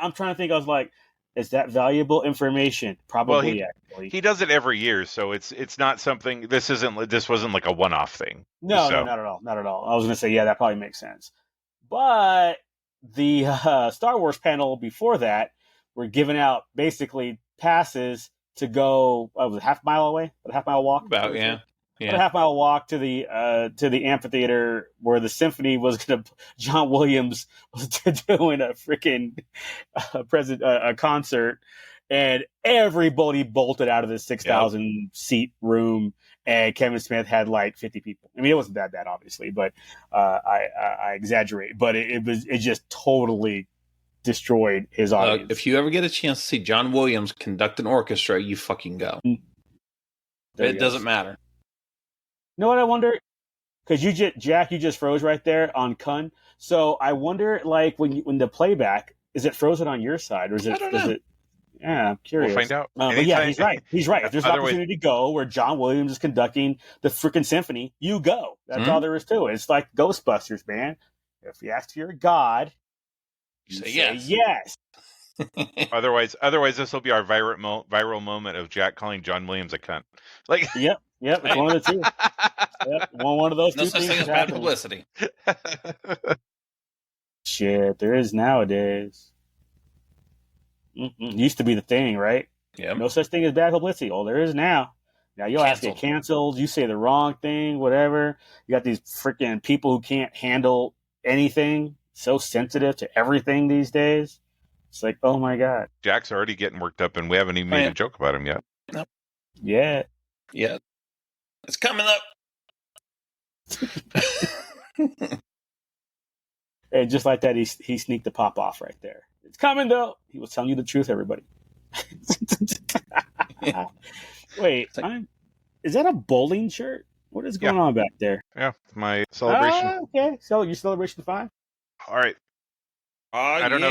Speaker 3: I'm trying to think. I was like, is that valuable information? Probably.
Speaker 2: Well, he does it every year, so it's not something. This wasn't like a one-off thing.
Speaker 3: No, not at all. Not at all. I was going to say, yeah, that probably makes sense. But the Star Wars panel before that were giving out basically passes to go. Was it half mile away? A half mile walk?
Speaker 4: About a
Speaker 3: half mile walk to the amphitheater where the symphony was going to. John Williams was doing a freaking a concert, and everybody bolted out of this 6,000 seat room. And Kevin Smith had like 50 people. I mean, it wasn't that bad, obviously, but I exaggerate. But it just totally destroyed his audience.
Speaker 4: If you ever get a chance to see John Williams conduct an orchestra, you fucking go. It doesn't matter.
Speaker 3: You know what I wonder? Because Jack, you just froze right there on Kun. So I wonder, like, when the playback, is it frozen on your side, or is it?
Speaker 4: I don't know.
Speaker 3: Yeah, I'm curious.
Speaker 2: We'll find out.
Speaker 3: But yeah, he's right. He's right. If there's an opportunity to go where John Williams is conducting the freaking symphony, you go. That's all there is to it. It's like Ghostbusters, man. If you ask your God, you say yes.
Speaker 2: Otherwise, this will be our viral moment of Jack calling John Williams a cunt. Like,
Speaker 3: yep, it's one of the two. Yep, one of those two things.
Speaker 4: No such thing as bad publicity.
Speaker 3: Shit, there is nowadays. Used to be the thing, right?
Speaker 4: Yeah.
Speaker 3: No such thing as bad publicity. Oh, there is now. Now you'll have to get canceled. You say the wrong thing, whatever. You got these freaking people who can't handle anything. So sensitive to everything these days. It's like, oh my God.
Speaker 2: Jack's already getting worked up, and we haven't even made a joke about him yet.
Speaker 4: No.
Speaker 3: Yeah.
Speaker 4: Yeah. It's coming up.
Speaker 3: And just like that, he sneaked the pop off right there. It's coming, though. He was telling you the truth, everybody. Wait, is that a bowling shirt? What is going on back there?
Speaker 2: Yeah, my celebration.
Speaker 3: Okay, so your celebration 5.
Speaker 2: All right. I don't know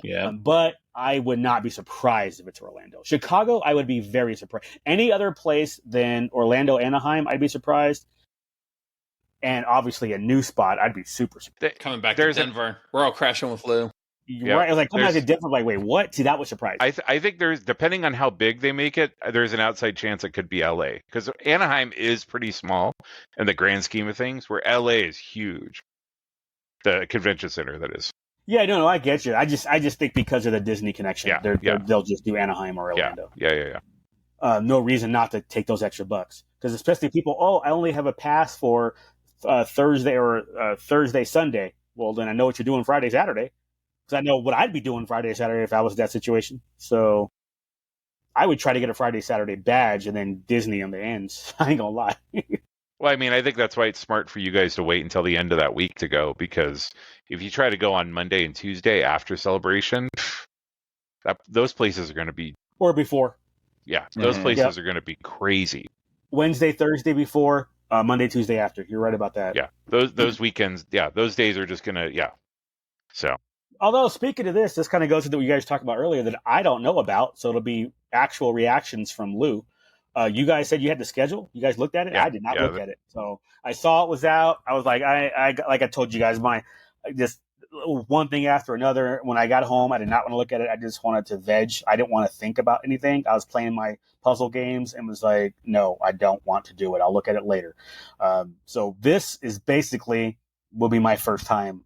Speaker 4: Yeah.
Speaker 3: But I would not be surprised if it's Orlando. Chicago, I would be very surprised. Any other place than Orlando, Anaheim, I'd be surprised. And obviously a new spot, I'd be super surprised.
Speaker 4: Coming back to Denver. We're all crashing with Lou.
Speaker 3: Right? I was like, coming back to Denver, like, wait, what? See, that was surprising.
Speaker 2: I think there's, depending on how big they make it, there's an outside chance it could be LA. Because Anaheim is pretty small in the grand scheme of things, where LA is huge. The convention center, that is.
Speaker 3: Yeah, no, I get you. I just think because of the Disney connection, they'll just do Anaheim or Orlando.
Speaker 2: Yeah.
Speaker 3: No reason not to take those extra bucks. Because especially people, I only have a pass for Thursday or Thursday, Sunday. Well, then I know what you're doing Friday, Saturday. Because I know what I'd be doing Friday, Saturday if I was in that situation. So I would try to get a Friday, Saturday badge and then Disney on the ends. I ain't gonna lie.
Speaker 2: Well, I mean, I think that's why it's smart for you guys to wait until the end of that week to go, because if you try to go on Monday and Tuesday after celebration, those places are going to be...
Speaker 3: Or before.
Speaker 2: Yeah, those places are going to be crazy.
Speaker 3: Wednesday, Thursday before, Monday, Tuesday after. You're right about that.
Speaker 2: Yeah, those weekends, those days are just going to, So...
Speaker 3: Although, speaking of this kind of goes to what you guys talked about earlier that I don't know about, so it'll be actual reactions from Lou. You guys said you had the schedule. You guys looked at it.
Speaker 2: Yeah,
Speaker 3: I did not look at it. So I saw it was out. I was like, I like I told you guys, just one thing after another. When I got home, I did not want to look at it. I just wanted to veg. I didn't want to think about anything. I was playing my puzzle games and was like, no, I don't want to do it. I'll look at it later. So this is basically will be my first time,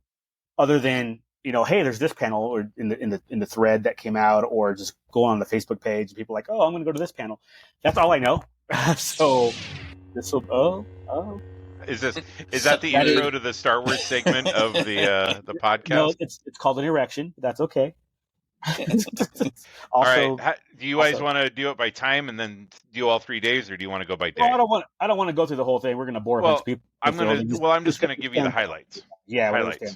Speaker 3: other than, hey, there's this panel or in the thread that came out, or just go on the Facebook page and people are like, oh, I'm going to go to this panel. That's all I know. So this will,
Speaker 2: Is that the intro to the Star Wars segment of the podcast?
Speaker 3: No, it's called an erection. That's okay.
Speaker 2: All right. Do you guys want to do it by time and then do all 3 days, or do you want to go by day?
Speaker 3: Well, I don't want to go through the whole thing. We're going to bore a bunch of people.
Speaker 2: I'm just going to give you the highlights.
Speaker 3: Yeah,
Speaker 2: highlights.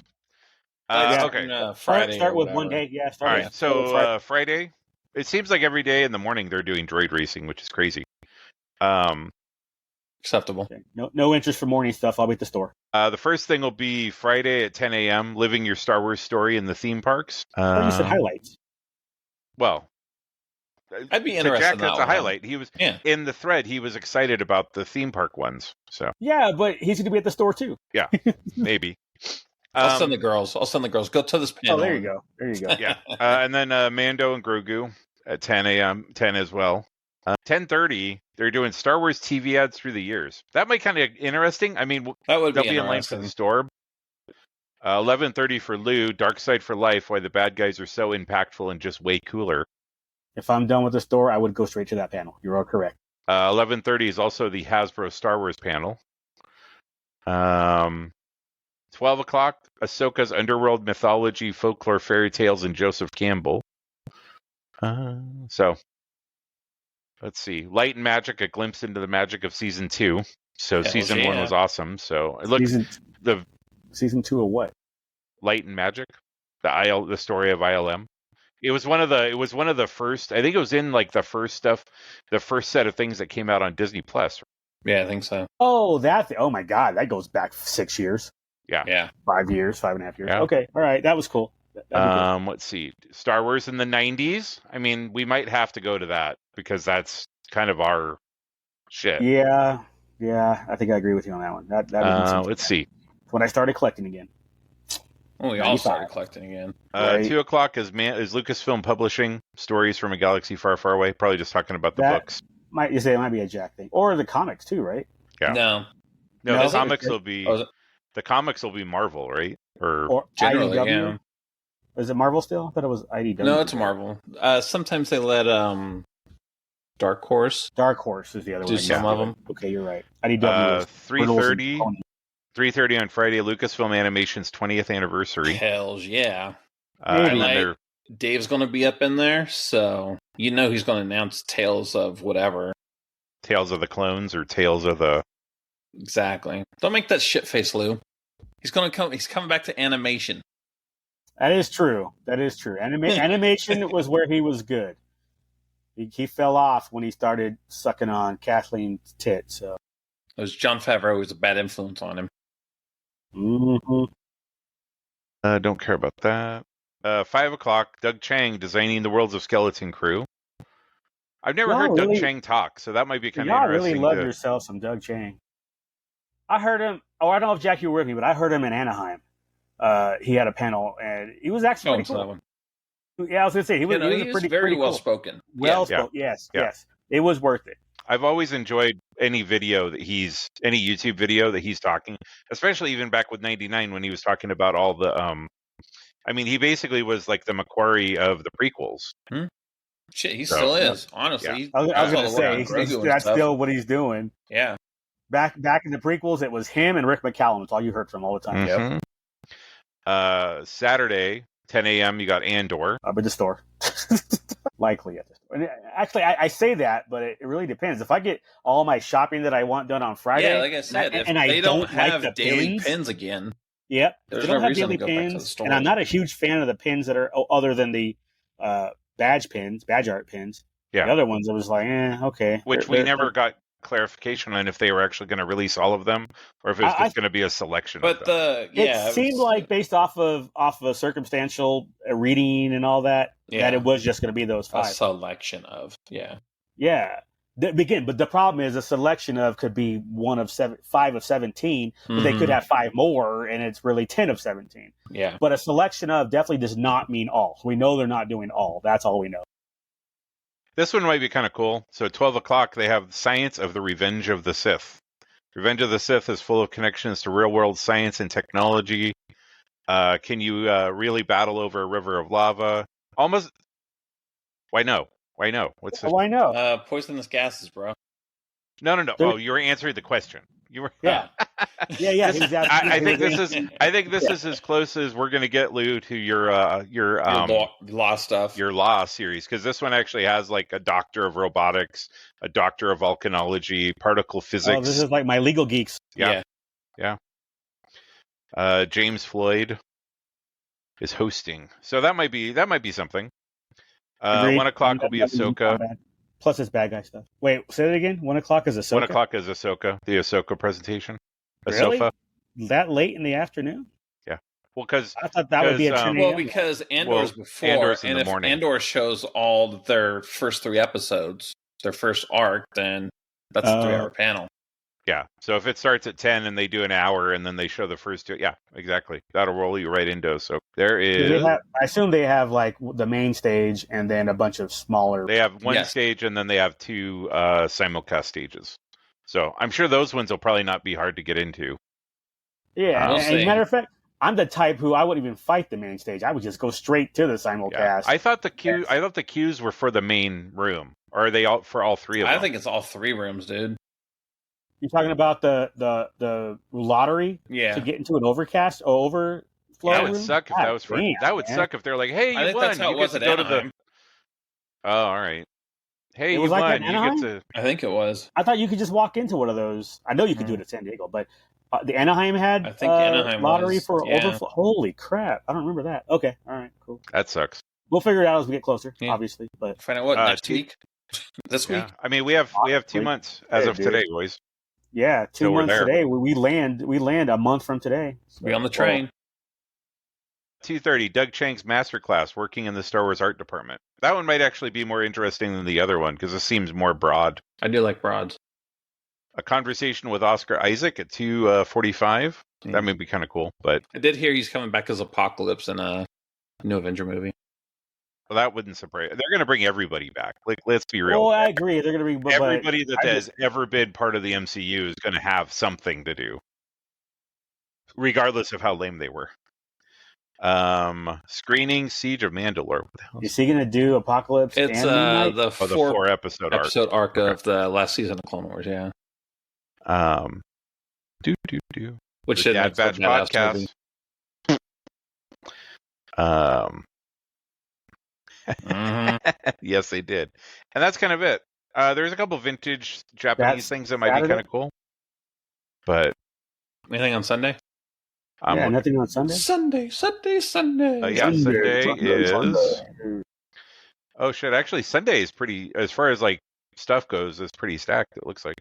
Speaker 3: Okay.
Speaker 4: Friday.
Speaker 3: Start with one day. Yeah.
Speaker 2: All right. So Friday. It seems like every day in the morning they're doing droid racing, which is crazy.
Speaker 4: Acceptable.
Speaker 3: Okay. No interest for morning stuff. I'll be at the store.
Speaker 2: The first thing will be Friday at 10 a.m. Living your Star Wars story in the theme parks.
Speaker 3: You said highlights.
Speaker 2: Well,
Speaker 4: I'd be interested.
Speaker 2: Jack, that's a highlight. He was in the thread. He was excited about the theme park ones. So
Speaker 3: yeah, but he's going to be at the store too.
Speaker 2: Yeah, maybe.
Speaker 4: I'll send the girls. Go to this panel.
Speaker 3: Oh, there you go.
Speaker 2: Yeah, and then Mando and Grogu at 10 a.m. 10 as well. 10:30. They're doing Star Wars TV ads through the years. That might kind of interesting. I mean,
Speaker 4: that would
Speaker 2: they'll be in line for the store. 11:30 for Lou. Dark Side for Life. Why the bad guys are so impactful and just way cooler.
Speaker 3: If I'm done with the store, I would go straight to that panel. You're all correct.
Speaker 2: 11:30 is also the Hasbro Star Wars panel. 12 o'clock, Ahsoka's Underworld Mythology, Folklore, Fairy Tales, and Joseph Campbell. So, let's see. Light and Magic, a glimpse into the magic of Season 2. So, Season 1 was awesome. So, it looks...
Speaker 3: Season 2 of what?
Speaker 2: Light and Magic. The story of ILM. It was one of the first... I think it was in, like, the first set of things that came out on Disney+.
Speaker 4: Yeah, I think so.
Speaker 3: Oh, oh my God. That goes back 6 years.
Speaker 2: Yeah.
Speaker 3: 5 years, 5.5 years.
Speaker 2: Yeah.
Speaker 3: Okay. All right. That was cool. Cool.
Speaker 2: Let's see. Star Wars in the 90s. I mean, we might have to go to that because that's kind of our shit.
Speaker 3: Yeah. I think I agree with you on that one.
Speaker 2: Let's see.
Speaker 3: When I started collecting again.
Speaker 4: Oh, we all started collecting again.
Speaker 2: Right. 2 o'clock is Lucasfilm Publishing, Stories from a Galaxy Far, Far Away. Probably just talking about the books.
Speaker 3: You say it might be a Jack thing. Or the comics too, right?
Speaker 2: Yeah.
Speaker 4: No,
Speaker 2: the comics will be... The comics will be Marvel, right? Or
Speaker 4: generally,
Speaker 3: IDW?
Speaker 4: yeah.
Speaker 3: Is it Marvel still? I thought it was IDW.
Speaker 4: No, it's Marvel. Sometimes they let Dark Horse.
Speaker 3: Dark Horse is the other one.
Speaker 4: Do some of them.
Speaker 3: Okay, you're right. IDW.
Speaker 2: 3:30 on Friday. Lucasfilm Animation's 20th anniversary.
Speaker 4: Hells yeah!
Speaker 2: Dave's
Speaker 4: going to be up in there, so he's going to announce Tales of whatever.
Speaker 2: Tales of the Clones or Tales of the...
Speaker 4: Exactly. Don't make that shit face, Lou. He's coming back to animation.
Speaker 3: That is true. Animation was where he was good. He fell off when he started sucking on Kathleen's tit. So
Speaker 4: it was Jon Favreau who was a bad influence on him.
Speaker 3: Mm-hmm.
Speaker 2: Don't care about that. 5 o'clock, Doug Chang designing the worlds of Skeleton Crew. I've never heard Doug Chang talk, so that might be kind of
Speaker 3: Y'all
Speaker 2: interesting.
Speaker 3: really love yourself some Doug Chang. I heard him. I don't know if Jack, you were with me, but I heard him in Anaheim. He had a panel, and he was actually pretty cool. Yeah, I was gonna say he was
Speaker 4: very well spoken.
Speaker 3: Well spoken. Yes. It was worth it.
Speaker 2: I've always enjoyed any YouTube video that he's talking, especially even back with 99 when he was talking about all the I mean, he basically was like the Macquarie of the prequels.
Speaker 4: Shit, he still is. Honestly,
Speaker 3: I was gonna say that's still what he's doing.
Speaker 4: Yeah.
Speaker 3: Back in the prequels, it was him and Rick McCallum. That's all you heard from all the time.
Speaker 2: Yep. Saturday, 10 a.m. You got Andor.
Speaker 3: Up at the store. Likely at the store. And actually, I say that, but it really depends. If I get all my shopping that I want done on Friday,
Speaker 4: like I said,
Speaker 3: and I don't have like the
Speaker 4: daily pins again.
Speaker 3: Yep. If they don't have daily pins, and I'm not a huge fan of the pins that are other than the badge art pins.
Speaker 2: Yeah.
Speaker 3: The other ones, I was like, okay.
Speaker 2: Which we never got clarification on if they were actually going to release all of them or if it was just going to be a selection.
Speaker 4: But
Speaker 3: it seemed like based off of a circumstantial reading and all that, that it was just going to be those 5.
Speaker 4: A selection of,
Speaker 3: yeah. Again, but the problem is a selection of could be 5 of 17, but they could have 5 more, and it's really 10 of 17.
Speaker 4: Yeah.
Speaker 3: But a selection of definitely does not mean all. We know they're not doing all. That's all we know.
Speaker 2: This one might be kind of cool. So at 12 o'clock, they have Science of the Revenge of the Sith. Revenge of the Sith is full of connections to real-world science and technology. Can you really battle over a river of lava? Almost. Why no? What's this?
Speaker 3: Why no?
Speaker 4: Poisonous gases, bro.
Speaker 2: No. Oh, you were answering the question. You were.
Speaker 3: Yeah. Exactly.
Speaker 2: I think this is as close as we're going to get, Lou, to your
Speaker 4: law stuff,
Speaker 2: your law series, because this one actually has like a doctor of robotics, a doctor of volcanology, particle physics.
Speaker 3: Oh, this is like my legal geeks.
Speaker 2: Yeah. James Floyd is hosting, so that might be something. 1 o'clock will be Ahsoka.
Speaker 3: Plus, it's bad guy stuff. Wait, say that again. 1 o'clock is Ahsoka.
Speaker 2: 1 o'clock is Ahsoka. The Ahsoka presentation.
Speaker 3: Really?
Speaker 2: Ahsoka.
Speaker 3: That late in the afternoon?
Speaker 2: Yeah. Well, because
Speaker 3: I thought that would be a 10 a.m.
Speaker 4: Well, because Andor's before,
Speaker 2: Andor's in
Speaker 4: and
Speaker 2: the
Speaker 4: if
Speaker 2: morning.
Speaker 4: Andor shows all their first 3 episodes, their first arc, then that's a 3-hour panel.
Speaker 2: Yeah. So if it starts at 10 and they do an hour and then they show the first 2, yeah, exactly. That'll roll you right into. So there is.
Speaker 3: I assume they have like the main stage and then a bunch of smaller.
Speaker 2: They have one stage and then they have 2 simulcast stages. So I'm sure those ones will probably not be hard to get into.
Speaker 3: Yeah. And matter of fact, I'm the type who I wouldn't even fight the main stage. I would just go straight to the simulcast. Yeah.
Speaker 2: I thought the queues were for the main room. Or are they all for all 3 of them?
Speaker 4: I think it's all 3 rooms, dude.
Speaker 3: You're talking about the lottery to get into an overflow
Speaker 2: that would suck if that was for. That would suck if they're like, "Hey, you won. You get to go to the." Oh, all right. Hey, you won. You get to.
Speaker 4: I think it was.
Speaker 3: I thought you could just walk into one of those. I know you could do it at San Diego, but the Anaheim had.
Speaker 4: I think Anaheim
Speaker 3: lottery for overflow. Holy crap! I don't remember that. Okay, all right, cool.
Speaker 2: That sucks.
Speaker 3: We'll figure it out as we get closer, obviously. But
Speaker 4: find out what next week. This week.
Speaker 2: I mean, we have 2 months as of today, boys.
Speaker 3: Yeah, 2 months today. We land a month from today.
Speaker 4: So, be on the train.
Speaker 2: 2:30, Doug Chang's masterclass, working in the Star Wars art department. That one might actually be more interesting than the other one because it seems more broad.
Speaker 4: I do like broads.
Speaker 2: A conversation with Oscar Isaac at 2:45. That may be kind of cool. But
Speaker 4: I did hear he's coming back as Apocalypse in a new Avenger movie.
Speaker 2: Well, that wouldn't surprise. They're going to bring everybody back. Like, let's be real.
Speaker 3: Oh, I agree. They're going to bring
Speaker 2: everybody that has ever been part of the MCU is going to have something to do, regardless of how lame they were. Screening Siege of Mandalore.
Speaker 3: Is he going to do Apocalypse?
Speaker 4: It's
Speaker 2: the 4 episode
Speaker 4: arc of the last season of Clone Wars. Yeah. Which
Speaker 2: the Dad Badge podcast. Yes, they did, and that's kind of it. There's a couple vintage Japanese things that might be kind of cool, but
Speaker 4: anything on Sunday?
Speaker 3: Nothing on Sunday.
Speaker 4: Sunday.
Speaker 2: Sunday is. Oh shit! Actually, Sunday is pretty, as far as like stuff goes, is pretty stacked. It looks like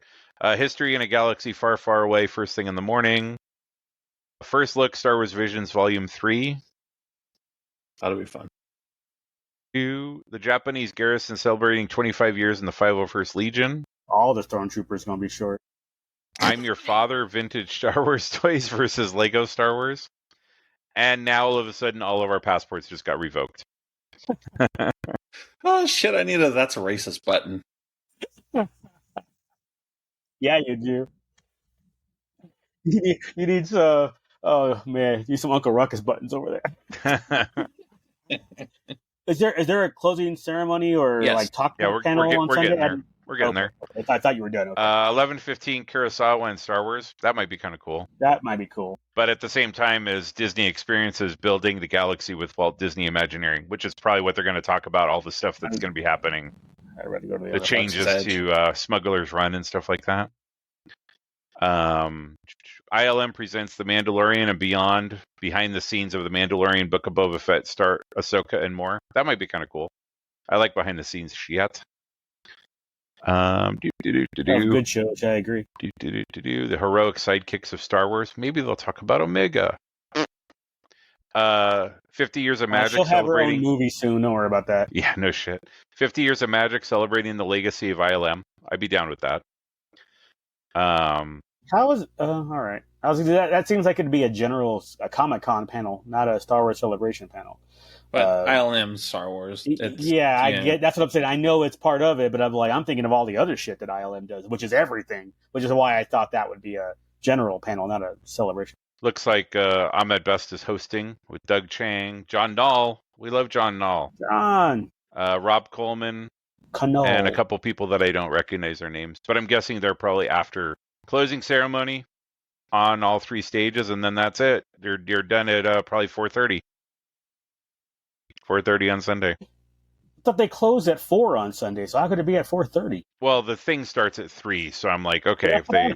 Speaker 2: History in a Galaxy Far, Far Away. First thing in the morning. First look, Star Wars Visions Volume 3.
Speaker 4: That'll be fun.
Speaker 2: The Japanese garrison celebrating 25 years in the 501st Legion.
Speaker 3: All the stormtroopers gonna be short.
Speaker 2: I'm Your Father, vintage Star Wars toys versus Lego Star Wars. And now all of a sudden, all of our passports just got revoked.
Speaker 4: Oh shit! I need a "that's a racist" button.
Speaker 3: Yeah, you do. You need some. Oh man, you need some Uncle Ruckus buttons over there. Is there a closing ceremony or
Speaker 4: Yes.
Speaker 3: like talk
Speaker 2: Yeah,
Speaker 3: panel on
Speaker 2: we're
Speaker 3: Sunday?
Speaker 2: getting there. We're getting there.
Speaker 3: I thought you were done. Okay.
Speaker 2: 11:15 Kurosawa and Star Wars. That might be kind of cool.
Speaker 3: That might be cool.
Speaker 2: But at the same time as Disney Experiences building the galaxy with Walt Disney Imagineering, which is probably what they're going to talk about, all the stuff that's going to be happening.
Speaker 3: I'd rather go to the
Speaker 2: The
Speaker 3: other
Speaker 2: changes
Speaker 4: Edge.
Speaker 2: to Smuggler's Run and stuff like that. ILM presents The Mandalorian and Beyond, behind the scenes of The Mandalorian, Book of Boba Fett, Star Ahsoka, and more. That might be kind of cool. I like behind the scenes shit.
Speaker 3: That was a good show, which I agree.
Speaker 2: The heroic sidekicks of Star Wars. Maybe they'll talk about Omega. 50 years of magic
Speaker 3: She'll have her
Speaker 2: celebrating.
Speaker 3: own movie soon. Don't worry about that.
Speaker 2: Yeah, no shit. 50 years of magic celebrating the legacy of ILM. I'd be down with that.
Speaker 3: How is all right? That seems like it'd be a Comic-Con panel, not a Star Wars Celebration panel.
Speaker 4: But ILM Star Wars.
Speaker 3: I get that's what I'm saying. I know it's part of it, but I'm thinking of all the other shit that ILM does, which is everything. Which is why I thought that would be a general panel, not a celebration.
Speaker 2: Looks like Ahmed Best is hosting with Doug Chang, John Knoll. We love John Knoll.
Speaker 3: John.
Speaker 2: Rob Coleman.
Speaker 3: Cano.
Speaker 2: And a couple people that I don't recognize their names. But I'm guessing they're probably after closing ceremony on all three stages, and then that's it. You're done at probably 4:30. 4:30 on Sunday.
Speaker 3: I thought they closed at 4 on Sunday, so how could it be at 4:30?
Speaker 2: Well, the thing starts at 3, so I'm like, okay, if they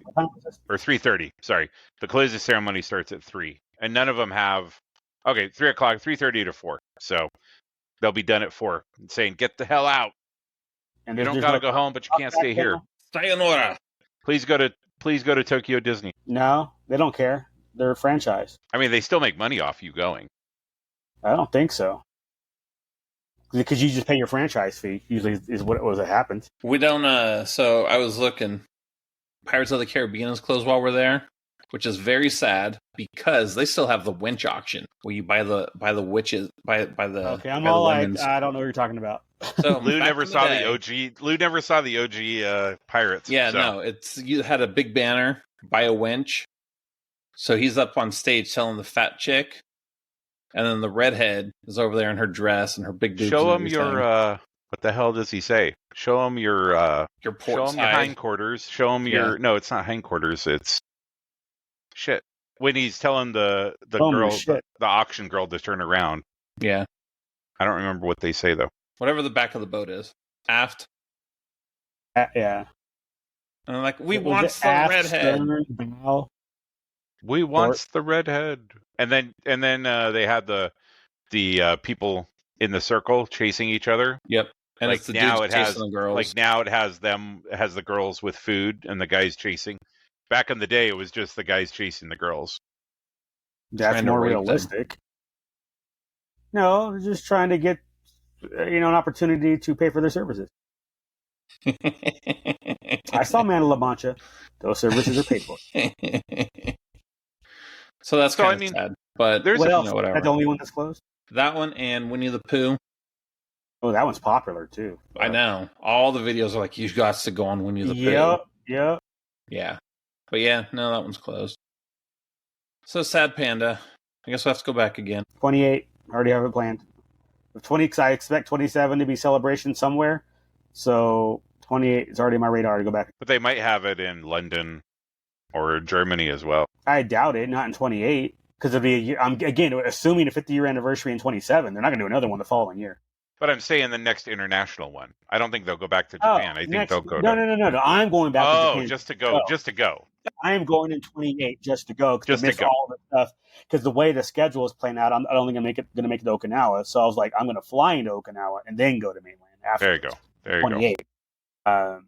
Speaker 2: or 3:30. Sorry, the closing ceremony starts at 3, and none of them have. Okay, 3 o'clock, 3:30 to 4. So they'll be done at 4, saying, "Get the hell out!
Speaker 3: And
Speaker 2: You don't gotta go home, but you can't stay here.
Speaker 4: Sayonara.
Speaker 2: Please go to Tokyo Disney."
Speaker 3: No, they don't care. They're a franchise.
Speaker 2: I mean, they still make money off you going.
Speaker 3: I don't think so. Because you just pay your franchise fee, usually is what happens.
Speaker 4: We don't, so I was looking. Pirates of the Caribbean is closed while we're there, which is very sad because they still have the winch auction where you buy the witches, by the.
Speaker 3: Okay, I'm
Speaker 4: by
Speaker 3: all
Speaker 4: the
Speaker 3: like,
Speaker 4: women's.
Speaker 3: I don't know what you're talking about.
Speaker 4: So
Speaker 2: Lou
Speaker 4: back
Speaker 2: never
Speaker 4: in the
Speaker 2: saw
Speaker 4: day-
Speaker 2: the OG. Lou never saw the OG Pirates.
Speaker 4: Yeah,
Speaker 2: so.
Speaker 4: no, you had a big banner, buy a winch. So he's up on stage telling the fat chick. And then the redhead is over there in her dress and her big boobs.
Speaker 2: Show
Speaker 4: and
Speaker 2: him your what the hell does he say? Show him your
Speaker 4: port
Speaker 2: show him
Speaker 4: side.
Speaker 2: your hindquarters. Show him your no, it's not hindquarters. It's shit. When he's telling the girl, the auction girl, to turn around.
Speaker 4: Yeah,
Speaker 2: I don't remember what they say though.
Speaker 4: Whatever the back of the boat is, aft.
Speaker 3: Yeah.
Speaker 4: And I'm like, we want the redhead.
Speaker 2: We wants the redhead. And then they had the people in the circle chasing each other.
Speaker 4: Yep. And
Speaker 2: like
Speaker 4: it's the
Speaker 2: now
Speaker 4: dudes
Speaker 2: it has
Speaker 4: chasing the girls.
Speaker 2: Like now it has the girls with food and the guys chasing. Back in the day, it was just the guys chasing the girls.
Speaker 3: That's more realistic. No, they're just trying to get an opportunity to pay for their services. I saw Man of La Mancha. Those services are paid for.
Speaker 4: So that's kind of sad. But
Speaker 3: there's
Speaker 4: whatever.
Speaker 3: That's the only one that's closed?
Speaker 4: That one and Winnie the Pooh.
Speaker 3: Oh, that one's popular too.
Speaker 4: I know. All the videos are like, you got to go on Winnie the Pooh.
Speaker 3: Yep.
Speaker 4: Yeah. But yeah, no, that one's closed. So sad panda. I guess we'll have to go back again.
Speaker 3: 28. Already have it planned. 20, because I expect 27 to be celebration somewhere. So 28 is already on my radar to go back.
Speaker 2: But they might have it in London or Germany as well.
Speaker 3: I doubt it. Not in 28. Because it'll be a year. I'm again assuming a 50-year anniversary in 27. They're not going to do another one the following year.
Speaker 2: But I'm saying the next international one. I don't think they'll go back to Japan. I think they'll go.
Speaker 3: No. I'm going back to Japan.
Speaker 2: Just to go. Just to go.
Speaker 3: I am going in 28 just to go.
Speaker 2: Just to go.
Speaker 3: All the stuff. Because the way the schedule is playing out, I don't think I'm going to make it to Okinawa. So I was like, I'm going to fly into Okinawa and then go to mainland after.
Speaker 2: There you go. There you
Speaker 3: 28. Go.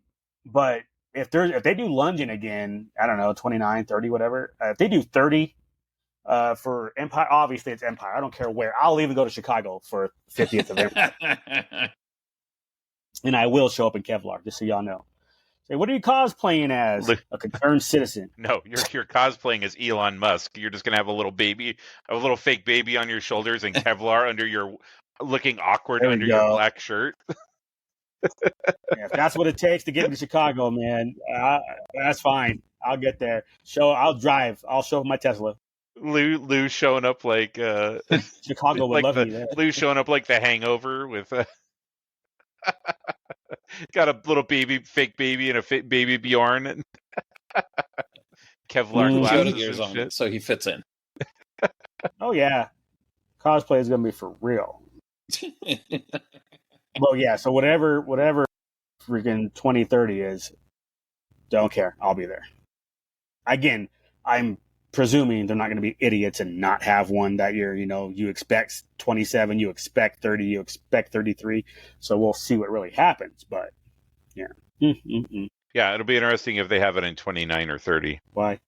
Speaker 3: But if they do London again, I don't know, 29, 30, whatever. If they do 30, For Empire, obviously it's Empire. I don't care where. I'll even go to Chicago for 50th of Empire. And I will show up in Kevlar, just so y'all know. Say, what are you cosplaying as? A concerned citizen.
Speaker 2: No, you're cosplaying as Elon Musk. You're just gonna have a little fake baby on your shoulders and Kevlar under your, looking awkward under your black shirt.
Speaker 3: Yeah, if that's what it takes to get me to Chicago, man, that's fine. I'll get there. I'll drive. I'll show up my Tesla.
Speaker 2: Lou showing up like
Speaker 3: Chicago would love me there.
Speaker 2: Lou showing up like the Hangover with got a little fake baby and a baby Bjorn and Kevlar glasses and shit.
Speaker 4: So he fits in.
Speaker 3: Oh yeah, cosplay is gonna be for real. Well, yeah. So whatever freaking 2030 is, don't care. I'll be there. Again, I'm presuming they're not going to be idiots and not have one that year. You know, you expect 27, you expect 30, you expect 33. So we'll see what really happens. But yeah.
Speaker 2: Yeah, it'll be interesting if they have it in 29 or 30.
Speaker 3: Why?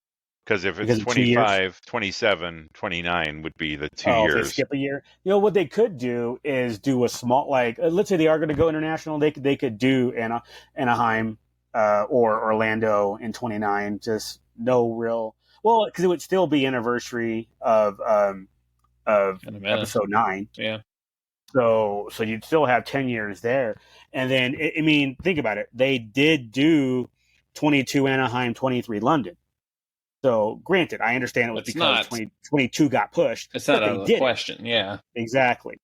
Speaker 2: Because if it's 25, 27, 29 would be the 2 years.
Speaker 3: If they skip a year. You know, what they could do is do a small, like, let's say they are going to go international. They could do Anaheim or Orlando in 29. Just no real, well, because it would still be anniversary of episode 9.
Speaker 4: Yeah.
Speaker 3: So you'd still have 10 years there. And then, I mean, think about it. They did do 22 Anaheim, 23 London. So, granted, I understand it was because 2022 got pushed.
Speaker 4: It's not out of the question, yeah.
Speaker 3: Exactly.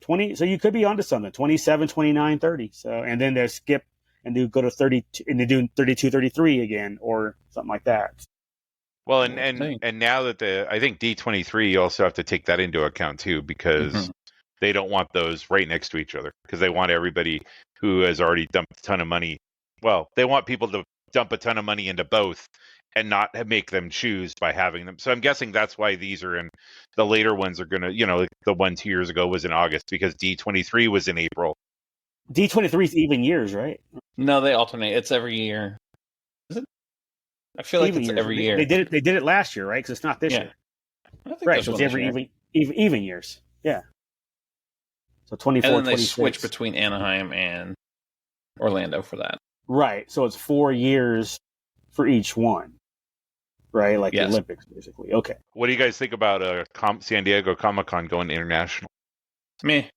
Speaker 3: So you could be onto something, 27, 29, 30. So, and then they skip and go to 32, and they do 32, 33 again, or something like that.
Speaker 2: Well, and now that I think D23, you also have to take that into account too, because they don't want those right next to each other, because they want everybody who has already dumped a ton of money. Well, they want people to dump a ton of money into both and not make them choose by having them. So I'm guessing that's why these are in, the later ones are going to, like the one 2 years ago was in August, because D23 was in April.
Speaker 3: D23 is even years, right?
Speaker 4: No, they alternate. It's every year. Is it? I feel like it's every year.
Speaker 3: They did it last year, right? Because it's not this year.
Speaker 4: I think
Speaker 3: right, so it's every even years. Yeah. So 24,
Speaker 4: and then they
Speaker 3: 26.
Speaker 4: switch between Anaheim and Orlando for that.
Speaker 3: Right. So it's 4 years for each one. Right? Like the Olympics, basically. Okay.
Speaker 2: What do you guys think about San Diego Comic-Con going international?
Speaker 4: Me.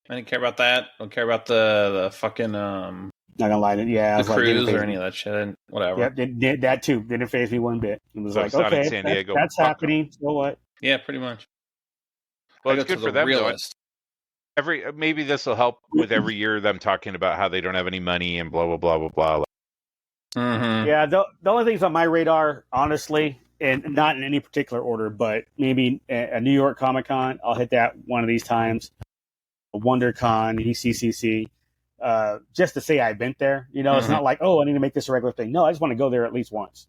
Speaker 4: I didn't care about that. I don't care about the fucking
Speaker 3: not gonna lie,
Speaker 4: the cruise or any of that shit. Whatever.
Speaker 3: Yeah, that too didn't faze me one bit. It was
Speaker 2: so
Speaker 3: like, okay,
Speaker 2: San Diego,
Speaker 3: that's happening. So what?
Speaker 4: Yeah, pretty much.
Speaker 2: Well, it's good for them though. Maybe this will help with every year them talking about how they don't have any money and blah blah blah blah blah.
Speaker 4: Mm-hmm.
Speaker 3: Yeah, the only things on my radar, honestly, and not in any particular order, but maybe a New York Comic Con. I'll hit that one of these times. A WonderCon, ECCC, just to say I've been there. It's not like, oh, I need to make this a regular thing. No, I just want to go there at least once.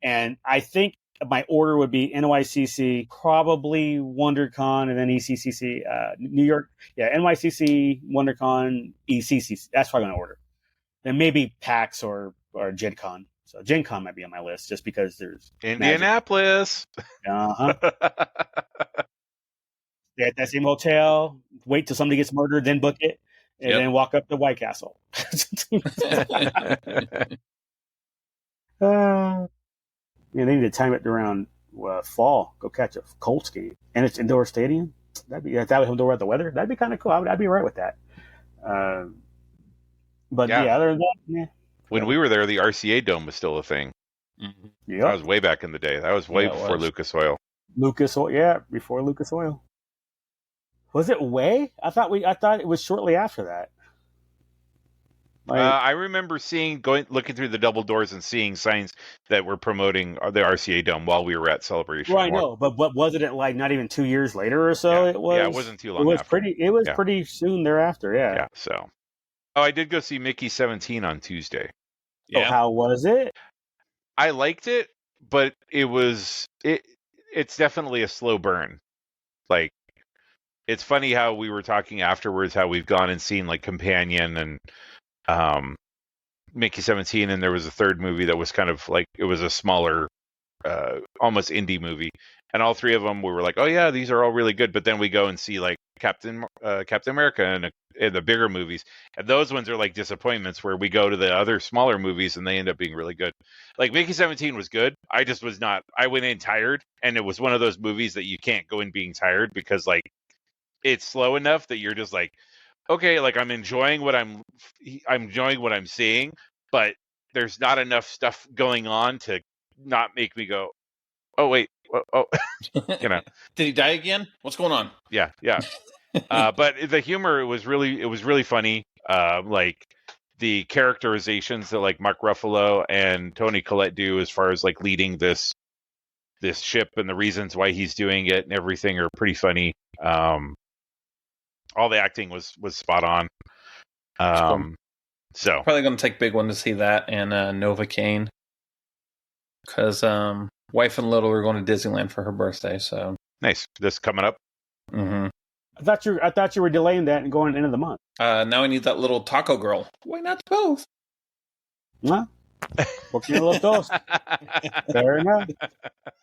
Speaker 3: And I think my order would be NYCC, probably WonderCon, and then ECCC. New York, NYCC, WonderCon, ECCC. That's what I'm going to order. Then maybe PAX or Gen Con. So Gen Con might be on my list just because there's
Speaker 2: Indianapolis.
Speaker 3: Stay at that same hotel, wait till somebody gets murdered, then book it, and then walk up to White Castle. They need to time it around fall. Go catch a Colts game, and it's indoor stadium. That would indoor at the weather. That'd be kind of cool. I'd be right with that. But other than that,
Speaker 2: when we were there, the RCA Dome was still a thing.
Speaker 3: Yeah,
Speaker 2: that was way back in the day. That was way before Lucas Oil.
Speaker 3: Before Lucas Oil. Was it way? I thought it was shortly after that.
Speaker 2: I remember looking through the double doors and seeing signs that were promoting the RCA Dome while we were at Celebration.
Speaker 3: Well, I know, but wasn't it like not even 2 years later or so?
Speaker 2: Yeah.
Speaker 3: It was.
Speaker 2: Yeah, it wasn't too long.
Speaker 3: It was pretty soon thereafter. Yeah.
Speaker 2: Yeah. So, I did go see Mickey 17 on Tuesday.
Speaker 3: Yeah. So how was it?
Speaker 2: I liked it, but it's definitely a slow burn. Like, it's funny how we were talking afterwards how we've gone and seen like Companion and Mickey 17, and there was a third movie that was kind of like, it was a smaller almost indie movie, and all three of them we were like, oh yeah, these are all really good. But then we go and see like Captain America and the bigger movies, and those ones are like disappointments where we go to the other smaller movies and they end up being really good. Like Mickey 17 was good. I just was not. I went in tired, and it was one of those movies that you can't go in being tired because like it's slow enough that you're just like, okay, like I'm enjoying what I'm enjoying what I'm seeing, but there's not enough stuff going on to not make me go, oh wait, oh, you know.
Speaker 4: Did he die again? What's going on?
Speaker 2: Yeah. But the humor was really funny. Like the characterizations that like Mark Ruffalo and Toni Collette do as far as like leading this ship and the reasons why he's doing it and everything are pretty funny. All the acting was spot on.
Speaker 4: Cool.
Speaker 2: So
Speaker 4: probably going to take Big One to see that and Novocaine because wife and little are going to Disneyland for her birthday. So
Speaker 2: nice. This coming up.
Speaker 4: Mm-hmm.
Speaker 3: I thought you were delaying that and going into the month.
Speaker 4: Now I need that little taco girl. Why not both?
Speaker 3: Huh? Los dos. Fair enough.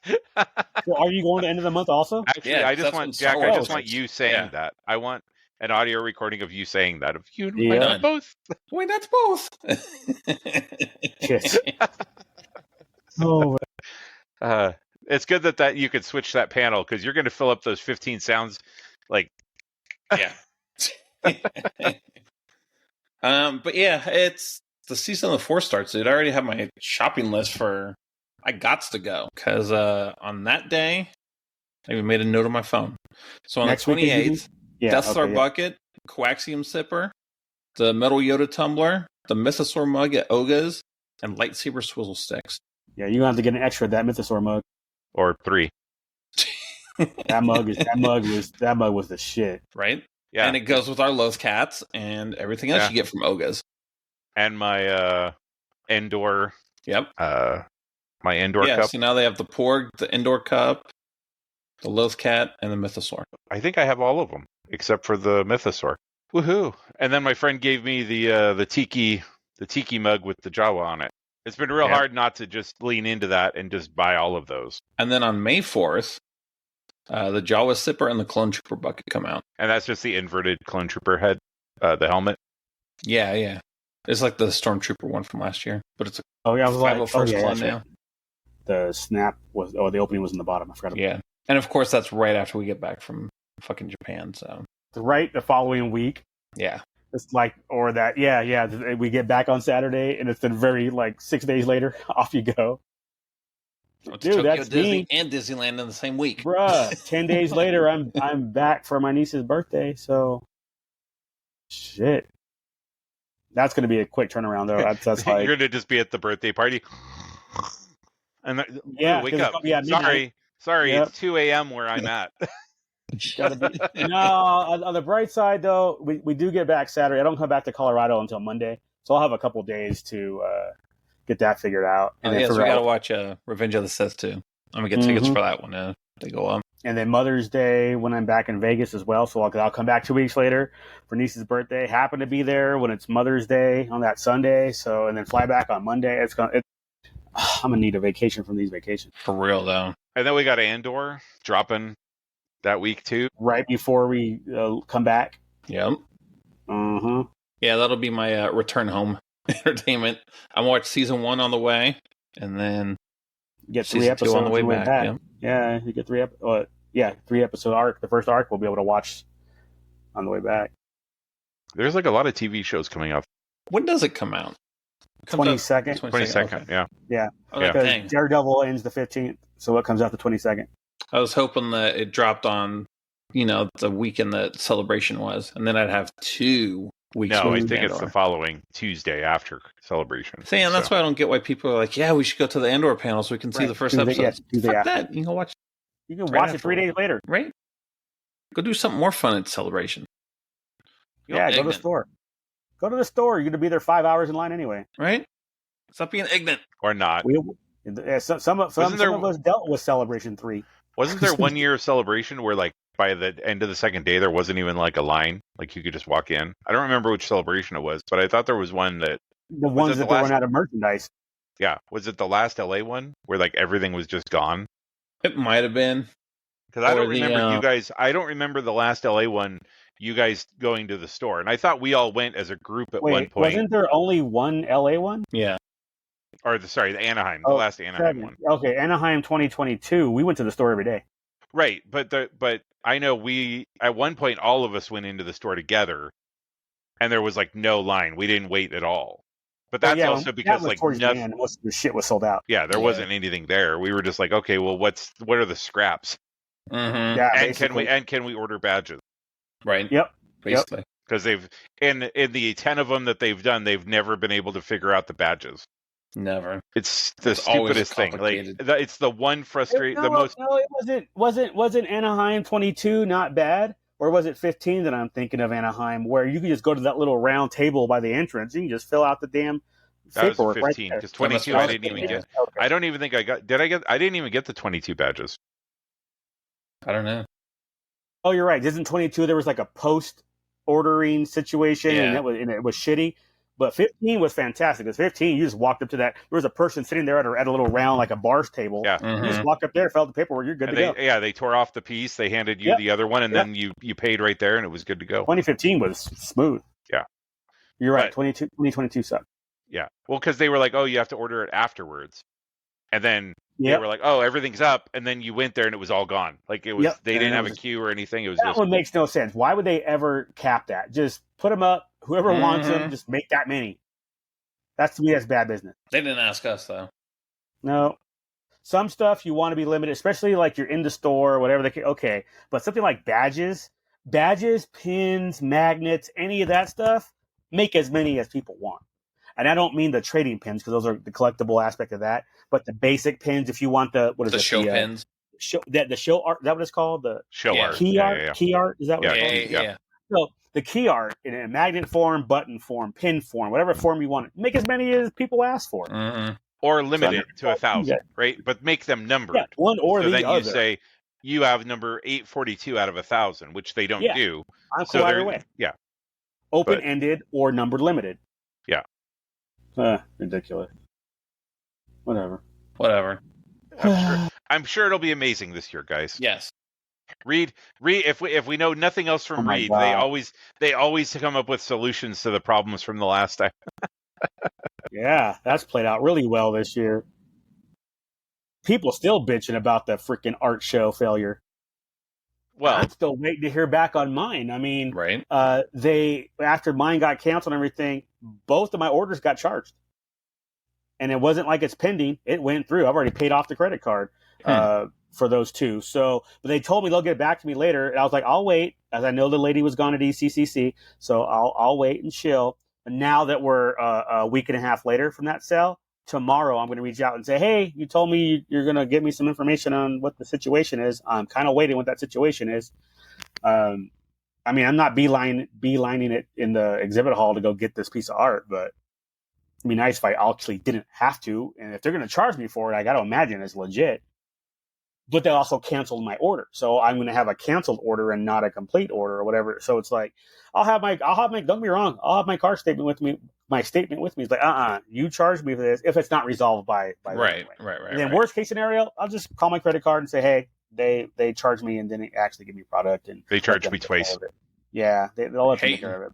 Speaker 3: So are you going to end of the month also?
Speaker 2: Actually,
Speaker 4: Yeah,
Speaker 2: I just want Jack. I just want you saying that. I want an audio recording of you saying that. Of you, why not both?
Speaker 4: Why not both?
Speaker 3: Shit. Oh.
Speaker 2: It's good that you could switch that panel because you're going to fill up those 15 sounds. Like,
Speaker 4: yeah. But yeah, it's the season of the 4 starts, dude. I already have my shopping list for. I gots to go because on that day, I even made a note on my phone. So on
Speaker 3: Next
Speaker 4: the 28th, Death Star bucket, coaxium sipper, the metal Yoda tumbler, the Mythosaur mug at Oga's, and lightsaber swizzle sticks.
Speaker 3: Yeah, you're gonna have to get an extra of that Mythosaur mug.
Speaker 2: Or 3.
Speaker 3: That mug was the shit.
Speaker 4: Right?
Speaker 2: Yeah.
Speaker 4: And it goes with our Loth Cats and everything else you get from Oga's.
Speaker 2: And my Endor.
Speaker 4: Yep.
Speaker 2: My Endor cup.
Speaker 4: So now they have the Porg, the Endor cup, the Loth Cat, and the Mythosaur.
Speaker 2: I think I have all of them except for the Mythosaur. Woohoo! And then my friend gave me the tiki mug with the Jawa on it. It's been real hard not to just lean into that and just buy all of those.
Speaker 4: And then on May 4th, the Jawa Sipper and the Clone Trooper bucket come out.
Speaker 2: And that's just the inverted Clone Trooper head, the helmet.
Speaker 4: Yeah. It's like the Stormtrooper one from last year, but it's a
Speaker 3: I was like,
Speaker 4: clone now.
Speaker 3: The snap the opening was in the bottom. I forgot about
Speaker 4: that. And of course, that's right after we get back from fucking Japan. So
Speaker 3: the following week.
Speaker 4: Yeah.
Speaker 3: It's like, or that, we get back on Saturday, and it's then very, 6 days later, off you go.
Speaker 4: Dude, Tokyo that's Disney me. And Disneyland in the same week.
Speaker 3: Bruh, 10 days later, I'm back for my niece's birthday, so shit. That's going to be a quick turnaround, though. That's like...
Speaker 2: You're going to just be at the birthday party. And wake up. Sorry, yep. It's 2 a.m. where I'm at.
Speaker 3: No, on the bright side, though, we do get back Saturday. I don't come back to Colorado until Monday, so I'll have a couple days to get that figured out.
Speaker 4: And so we got to watch Revenge of the Sith, too. I'm going to get tickets for that one. They go up.
Speaker 3: And then Mother's Day when I'm back in Vegas as well, so I'll come back 2 weeks later for niece's birthday. Happen to be there when it's Mother's Day on that Sunday, and then fly back on Monday. I'm going to need a vacation from these vacations.
Speaker 4: For real, though.
Speaker 2: And then we got Andor dropping that week too,
Speaker 3: right before we come back.
Speaker 4: Yep. Yeah, that'll be my return home entertainment. I'm gonna watch season 1 on the way, and then
Speaker 3: get 3 episodes
Speaker 4: on the way back.
Speaker 3: Yep. Yeah, you get 3 3-episode arc. The first arc we'll be able to watch on the way back.
Speaker 2: There's a lot of TV shows coming up.
Speaker 4: When does it come out?
Speaker 3: 22nd.
Speaker 2: 22nd. Okay.
Speaker 3: Yeah.
Speaker 4: Because
Speaker 3: Daredevil ends the 15th, so it comes out the 22nd.
Speaker 4: I was hoping that it dropped on, the weekend that Celebration was, and then I'd have 2 weeks.
Speaker 2: No, I think it's the following Tuesday after Celebration.
Speaker 4: And that's why I don't get why people are like, yeah, we should go to the Andor panel so we can see the first episode. Fuck that. You can watch.
Speaker 3: You can watch it 3 days later.
Speaker 4: Right. Go do something more fun at Celebration.
Speaker 3: Go to the store. Go to the store. You're going to be there 5 hours in line anyway.
Speaker 4: Right. Stop being ignorant.
Speaker 2: Or not.
Speaker 3: Some of us dealt with Celebration 3.
Speaker 2: Wasn't there 1 year of Celebration where, by the end of the second day, there wasn't even, a line? You could just walk in? I don't remember which Celebration it was, but I thought there was one that...
Speaker 3: The ones that were out of merchandise.
Speaker 2: Yeah. Was it the last LA one where like everything was just gone?
Speaker 4: It might have been.
Speaker 2: Because I
Speaker 4: Or
Speaker 2: don't
Speaker 4: the,
Speaker 2: remember you guys. I don't remember the last LA one. You guys going to the store, and I thought we all went as a group at one
Speaker 3: Wait,
Speaker 2: point.
Speaker 3: wasn't there only one LA one?
Speaker 4: Yeah.
Speaker 2: Or the Anaheim, the
Speaker 3: Oh,
Speaker 2: last Anaheim
Speaker 3: 7.
Speaker 2: one.
Speaker 3: Okay, Anaheim 2022. We went to the store every day.
Speaker 2: Right, but I know we at one point all of us went into the store together, and there was like no line. We didn't wait at all. But that's also because
Speaker 3: that was
Speaker 2: like
Speaker 3: towards the
Speaker 2: nothing.
Speaker 3: end. Most of the shit was sold out.
Speaker 2: Yeah, there wasn't anything there. We were just like, okay, well, what are the scraps?
Speaker 4: Mm-hmm.
Speaker 3: Yeah,
Speaker 2: And can we order badges?
Speaker 4: Right.
Speaker 3: Yep.
Speaker 4: Basically.
Speaker 2: Because they've in the 10 of them that they've done, they've never been able to figure out the badges.
Speaker 4: Never.
Speaker 2: It's the
Speaker 4: It's always
Speaker 2: stupidest thing. Like
Speaker 4: complicated.
Speaker 2: it's the one frustrating.
Speaker 3: No,
Speaker 2: The most.
Speaker 3: no, it wasn't Anaheim 22 not bad, or was it 15 that I'm thinking of Anaheim, where you can just go to that little round table by the entrance, you can just fill out the damn
Speaker 2: That was
Speaker 3: paperwork
Speaker 2: 15
Speaker 3: right
Speaker 2: because 22
Speaker 4: That
Speaker 2: I
Speaker 4: was
Speaker 2: didn't even
Speaker 4: 15,
Speaker 2: get.
Speaker 3: Okay.
Speaker 2: I don't even think I got. Did I get? I didn't even get the 22 badges.
Speaker 4: I don't know.
Speaker 3: Oh, you're right. Isn't 22 there was like a post ordering situation,
Speaker 4: Yeah.
Speaker 3: and it was shitty. But 15 was fantastic. Because 15, you just walked up to that. There was a person sitting there at a little round, like a bars table.
Speaker 2: Yeah.
Speaker 3: You just walk up there, fill out the paperwork, you're good
Speaker 2: And
Speaker 3: to go.
Speaker 2: they tore off the piece. They handed you
Speaker 3: Yep.
Speaker 2: the other one, and then you paid right there, and it was good to go.
Speaker 3: 2015 was smooth.
Speaker 2: Yeah.
Speaker 3: You're right.
Speaker 2: But-
Speaker 3: 2022 sucked.
Speaker 2: Yeah. Well, because they were like, oh, you have to order it afterwards, and then they
Speaker 3: Yep.
Speaker 2: were like, oh, everything's up, and then you went there and it was all gone. Like it was,
Speaker 3: Yep.
Speaker 2: they
Speaker 3: And
Speaker 2: didn't
Speaker 3: it
Speaker 2: have a
Speaker 3: was-
Speaker 2: queue or anything. It was
Speaker 3: That
Speaker 2: just
Speaker 3: one makes no sense. Why would they ever cap that? Just put them up. Whoever wants them, just make that many. That's, to me, that's bad business.
Speaker 4: They didn't ask us though.
Speaker 3: No. Some stuff you want to be limited, especially like you're in the store or whatever. Okay. But something like badges, pins, magnets, any of that stuff, make as many as people want. And I don't mean the trading pins because those are the collectible aspect of that. But the basic pins, if you want the
Speaker 4: Show pins.
Speaker 3: The show art, is that what it's called? The
Speaker 2: show
Speaker 4: Yeah.
Speaker 2: art.
Speaker 3: key
Speaker 2: Yeah,
Speaker 3: art,
Speaker 2: yeah, yeah.
Speaker 3: key art, is that what
Speaker 2: Yeah,
Speaker 3: it's called?
Speaker 4: Yeah.
Speaker 3: So the key art in a magnet form, button form, pin form, whatever form you want, make as many as people ask for.
Speaker 4: Mm-hmm.
Speaker 2: Or limit it to 1,000,
Speaker 3: Yeah.
Speaker 2: right? But make them numbered.
Speaker 3: Yeah, one or
Speaker 2: so
Speaker 3: the
Speaker 2: then
Speaker 3: other.
Speaker 2: you say you have number 842 out of 1,000, which they don't
Speaker 3: Yeah.
Speaker 2: do.
Speaker 3: I'm
Speaker 2: So
Speaker 3: cool either
Speaker 2: they're
Speaker 3: way.
Speaker 2: yeah.
Speaker 3: Open-ended or numbered limited.
Speaker 2: Yeah.
Speaker 3: Ridiculous. Whatever.
Speaker 2: I'm sure it'll be amazing this year, guys.
Speaker 4: Yes.
Speaker 2: Reed, if we know nothing else
Speaker 3: Oh
Speaker 2: from
Speaker 3: my
Speaker 2: Reed,
Speaker 3: God.
Speaker 2: they always come up with solutions to the problems from the last time.
Speaker 3: Yeah, that's played out really well this year. People still bitching about the freaking art show failure.
Speaker 2: Well,
Speaker 3: I'm still waiting to hear back on mine. I mean,
Speaker 4: Right.
Speaker 3: they after mine got canceled and everything, both of my orders got charged, and it wasn't like it's pending. It went through. I've already paid off the credit card for those two. So, but they told me they'll get back to me later, and I was like, I'll wait, as I know the lady was gone at ECCC, so I'll wait and chill. And now that we're a week and a half later from that sale, tomorrow I'm going to reach out and say, hey, you told me you're going to give me some information on what the situation is. I'm kind of waiting what that situation is. I mean, I'm not beelining it in the exhibit hall to go get this piece of art, but it'd be nice if I actually didn't have to. And if they're going to charge me for it, I got to imagine it's legit. But they also canceled my order, so I'm going to have a canceled order and not a complete order or whatever. So it's like I'll have my. Don't get me wrong. I'll have my card statement with me. My statement with me is like, you charged me for this if it's not resolved by
Speaker 4: Right.
Speaker 3: And then worst case scenario, I'll just call my credit card and say, hey, they charged me and didn't actually give me product, and
Speaker 2: they charged me twice.
Speaker 3: Yeah, they'll let them take care of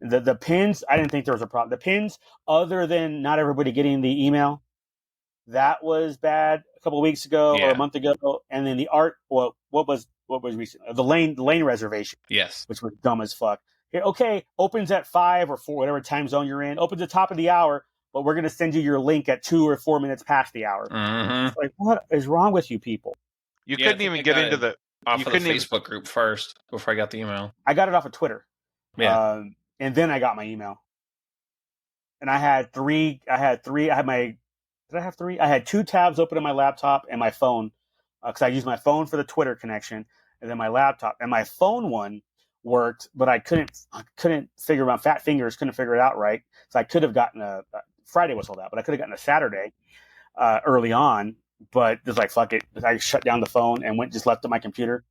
Speaker 3: it. The pins, I didn't think there was a problem. The pins, other than not everybody getting the email, that was bad a couple of weeks ago or a month ago. And then the art, what was recent? The lane reservation.
Speaker 4: Yes.
Speaker 3: Which was dumb as fuck. Okay, opens at 5 or 4, whatever time zone you're in. Opens at the top of the hour, but we're going to send you your link at 2 or 4 minutes past the hour.
Speaker 4: Mm-hmm.
Speaker 3: It's like, what is wrong with you people?
Speaker 2: You couldn't even get into the
Speaker 4: off of the Facebook group first before I got the email.
Speaker 3: I got it off of Twitter.
Speaker 4: Yeah.
Speaker 3: And then I got my email. And I had three. Did I have three? I had 2 tabs open on my laptop and my phone, because I used my phone for the Twitter connection, and then my laptop. And my phone one worked, but I couldn't figure out. Fat fingers couldn't figure it out right. So I could have gotten a Friday was sold out, but I could have gotten a Saturday early on. But just like fuck it, I shut down the phone and just left it on my computer.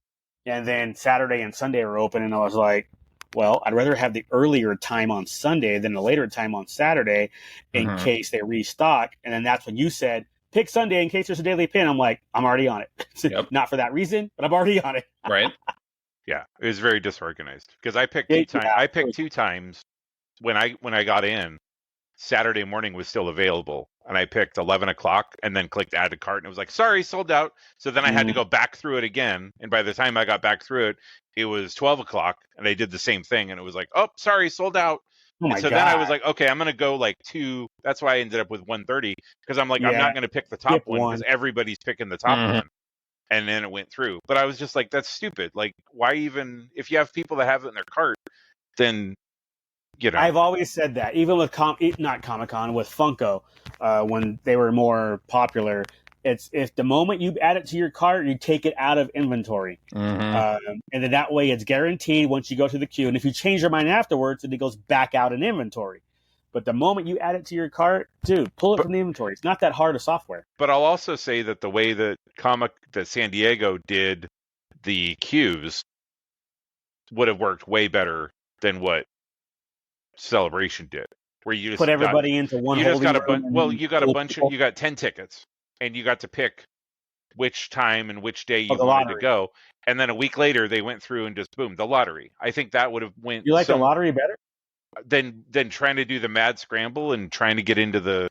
Speaker 3: And then Saturday and Sunday were open, and I was like, well, I'd rather have the earlier time on Sunday than the later time on Saturday in case they restock. And then that's when you said, pick Sunday in case there's a daily pin. I'm like, I'm already on it.
Speaker 4: Yep.
Speaker 3: Not for that reason, but I'm already on it.
Speaker 4: Right.
Speaker 2: Yeah, it was very disorganized because I picked two times. I picked 2 times when I got in. Saturday morning was still available, and I picked 11 o'clock and then clicked add to cart, and it was like, sorry, sold out. So then I had to go back through it again, and by the time I got back through it, it was 12 o'clock, and I did the same thing, and it was like, oh, sorry, sold out.
Speaker 3: Oh my
Speaker 2: and so
Speaker 3: God.
Speaker 2: then I was like, okay, I'm going to go like 2. That's why I ended up with 130, because I'm like, I'm not going to pick the top one because everybody's picking the top one. And then it went through. But I was just like, that's stupid. Like, why even, if you have people that have it in their cart, then, you know.
Speaker 3: I've always said that, even with not Comic-Con, with Funko, when they were more popular, it's if the moment you add it to your cart, you take it out of inventory. And then that way it's guaranteed once you go to the queue. And if you change your mind afterwards, then it goes back out in inventory. But the moment you add it to your cart, dude, pull it from the inventory. It's not that hard of software.
Speaker 2: But I'll also say that the way that San Diego did the queues would have worked way better than what Celebration did, where you just
Speaker 3: put everybody into one.
Speaker 2: You just got you got a bunch of, you got 10 tickets, and you got to pick which time and which day you wanted to go, and then a week later they went through and just boom, the lottery. I think that would have went.
Speaker 3: You like the lottery better
Speaker 2: than trying to do the mad scramble and trying to get into the.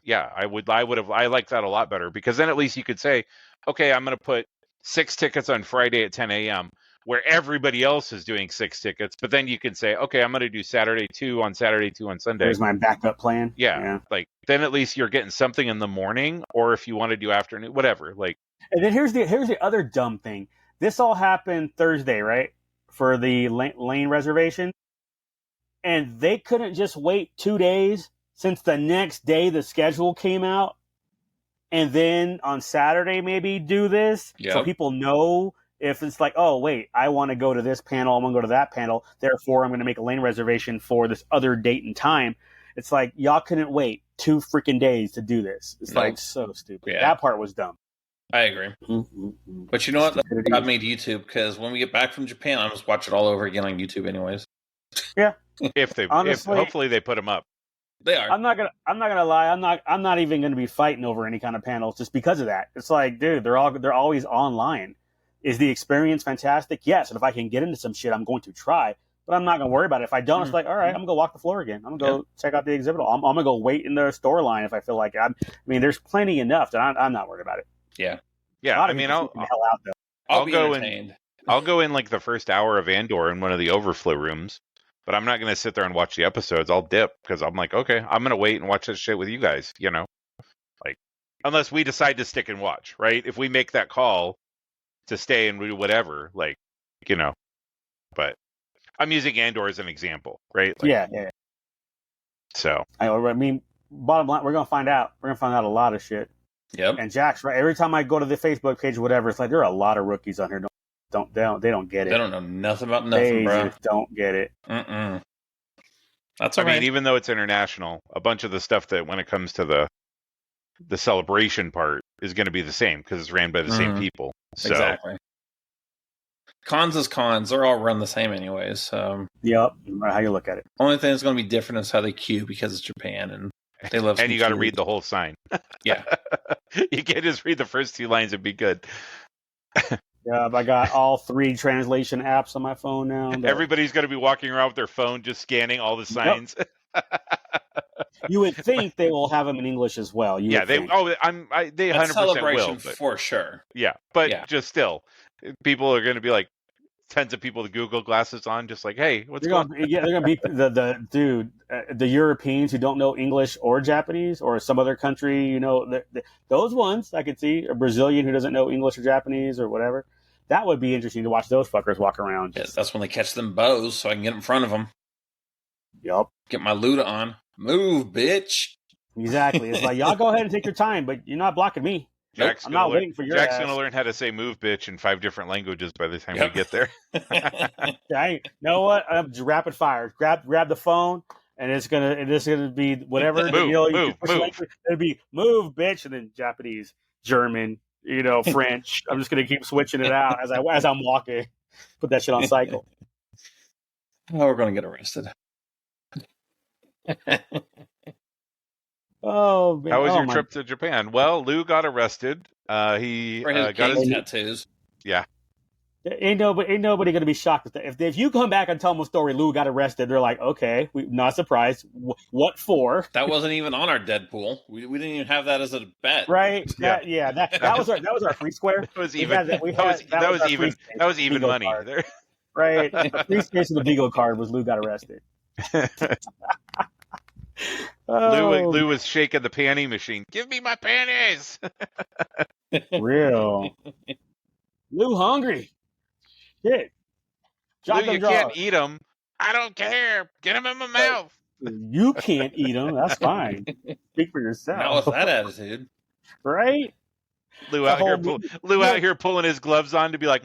Speaker 2: Yeah, I like that a lot better, because then at least you could say, okay, I'm going to put 6 tickets on Friday at 10 a.m. where everybody else is doing 6 tickets, but then you can say, okay, I'm going to do Saturday 2 on Saturday, 2 on Sunday.
Speaker 3: Here's my backup plan.
Speaker 2: Yeah, like then at least you're getting something in the morning, or if you want to do afternoon, whatever. Like,
Speaker 3: and then here's the other dumb thing. This all happened Thursday, right, for the lane reservation, and they couldn't just wait 2 days since the next day the schedule came out, and then on Saturday maybe do this so people know. If it's like, oh, wait, I want to go to this panel, I'm going to go to that panel, therefore I'm going to make a lane reservation for this other date and time. It's like, y'all couldn't wait 2 freaking days to do this. It's like so stupid. Yeah. That part was dumb.
Speaker 4: I agree. But you know what? That made YouTube, because when we get back from Japan, I'll just watch it all over again on YouTube anyways.
Speaker 3: Yeah.
Speaker 2: Hopefully they put them up.
Speaker 4: They are.
Speaker 3: I'm not gonna lie. I'm not even gonna be fighting over any kind of panels just because of that. It's like, dude, they're always online. Is the experience fantastic? Yes. And if I can get into some shit, I'm going to try. But I'm not going to worry about it. If I don't, it's like, all right, I'm going to go walk the floor again. I'm going to go check out the exhibit. I'm going to go wait in the store line if I feel like it. I mean, there's plenty enough that I'm not worried about it.
Speaker 4: Yeah.
Speaker 2: Yeah. I mean, I'll go in like the first hour of Andor in one of the overflow rooms, but I'm not going to sit there and watch the episodes. I'll dip because I'm like, okay, I'm going to wait and watch this shit with you guys, you know, like, unless we decide to stick and watch, right? If we make that call to stay and do whatever, like, you know, but I'm using Andor as an example, right? Like,
Speaker 3: yeah.
Speaker 2: So
Speaker 3: I mean, bottom line, we're gonna find out. We're gonna find out a lot of shit.
Speaker 4: Yep.
Speaker 3: And Jack's right. Every time I go to the Facebook page or whatever, it's like there are a lot of rookies on here. They don't get it.
Speaker 4: They don't know nothing about nothing, bro.
Speaker 3: They just don't get it.
Speaker 4: That's all
Speaker 2: right. I mean, even though it's international, a bunch of the stuff that when it comes to the celebration part is going to be the same because it's ran by the same people. So.
Speaker 4: Exactly. Cons is cons. They're all run the same anyways. So.
Speaker 3: Yep. No matter how you look at it.
Speaker 4: Only thing that's going to be different is how they queue, because it's Japan and they love.
Speaker 2: And you got to read the whole sign.
Speaker 4: Yeah.
Speaker 2: You can't just read the first 2 lines and be good.
Speaker 3: Yeah, I got all 3 translation apps on my phone now.
Speaker 2: Everybody's going to be walking around with their phone just scanning all the signs.
Speaker 3: Yep. You would think they will have them in English as well. They
Speaker 2: 100% will,
Speaker 4: for sure.
Speaker 2: Yeah, but just still, people are going to be like tens of people with Google glasses on, just like, hey, what's going on?
Speaker 3: Yeah, they're going to be the Europeans who don't know English or Japanese or some other country. You know, those ones I could see, a Brazilian who doesn't know English or Japanese or whatever. That would be interesting to watch those fuckers walk around.
Speaker 4: Yeah, that's when they catch them bows, so I can get in front of them.
Speaker 3: Yep.
Speaker 4: Get my Luda on. Move, bitch.
Speaker 3: Exactly. It's like, y'all go ahead and take your time, but you're not blocking me. I'm not waiting for your
Speaker 2: Jack's going to learn how to say move, bitch in 5 different languages by the time we get there.
Speaker 3: You know what? Rapid fire. Grab the phone, and it's gonna be whatever.
Speaker 2: Move.
Speaker 3: It'll be move, bitch, and then Japanese, German, French. I'm just gonna keep switching it out as I'm walking. Put that shit on cycle.
Speaker 4: Oh, we're going to get arrested.
Speaker 3: Oh man!
Speaker 2: How was
Speaker 3: oh,
Speaker 2: your
Speaker 3: my-
Speaker 2: trip to Japan? Well, Lou got arrested. He
Speaker 4: For his
Speaker 2: got his
Speaker 4: gang tattoos.
Speaker 3: Ain't nobody gonna be shocked if you come back and tell them a story. Lou got arrested. They're like, okay, not surprised. What for?
Speaker 4: That wasn't even on our Deadpool. We didn't even have that as a bet.
Speaker 3: Right?
Speaker 2: Yeah.
Speaker 3: That was our free square.
Speaker 2: That was
Speaker 3: We
Speaker 2: even.
Speaker 3: had that- we
Speaker 2: That was
Speaker 3: had-
Speaker 2: that was
Speaker 3: our
Speaker 2: even.
Speaker 3: free space
Speaker 2: That was even
Speaker 3: Vigo
Speaker 2: money.
Speaker 3: card.
Speaker 2: There.
Speaker 3: Right. The free space of the Vigo card was Lou got arrested. Oh,
Speaker 2: Lou was shaking the panty machine. Give me my panties.
Speaker 3: real. Lou hungry. Shit. Drop
Speaker 2: Lou,
Speaker 3: them
Speaker 2: you
Speaker 3: drawers.
Speaker 2: can't eat them. I don't care. Get them in my mouth.
Speaker 3: You can't eat them. That's fine. Speak for yourself.
Speaker 4: Not with that attitude.
Speaker 3: Right?
Speaker 2: Lou
Speaker 3: The
Speaker 2: out here,
Speaker 3: whole-
Speaker 2: Lou out here pulling his gloves on to be like,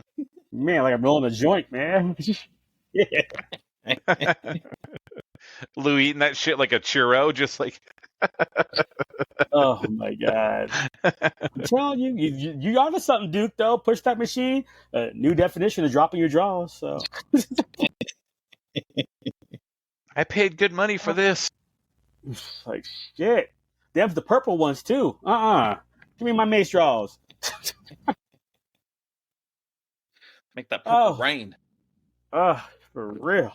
Speaker 3: Man, like I'm rolling a joint, man. Yeah.
Speaker 2: Lou eating that shit like a churro, just like.
Speaker 3: Oh my god! I'm telling you, you onto something, Duke. Though push that machine. New definition of dropping your drawers. So
Speaker 2: I paid good money for this.
Speaker 3: like shit. Them's the purple ones too. Give me my mace drawers.
Speaker 4: Make that purple
Speaker 3: Oh.
Speaker 4: rain.
Speaker 3: For real.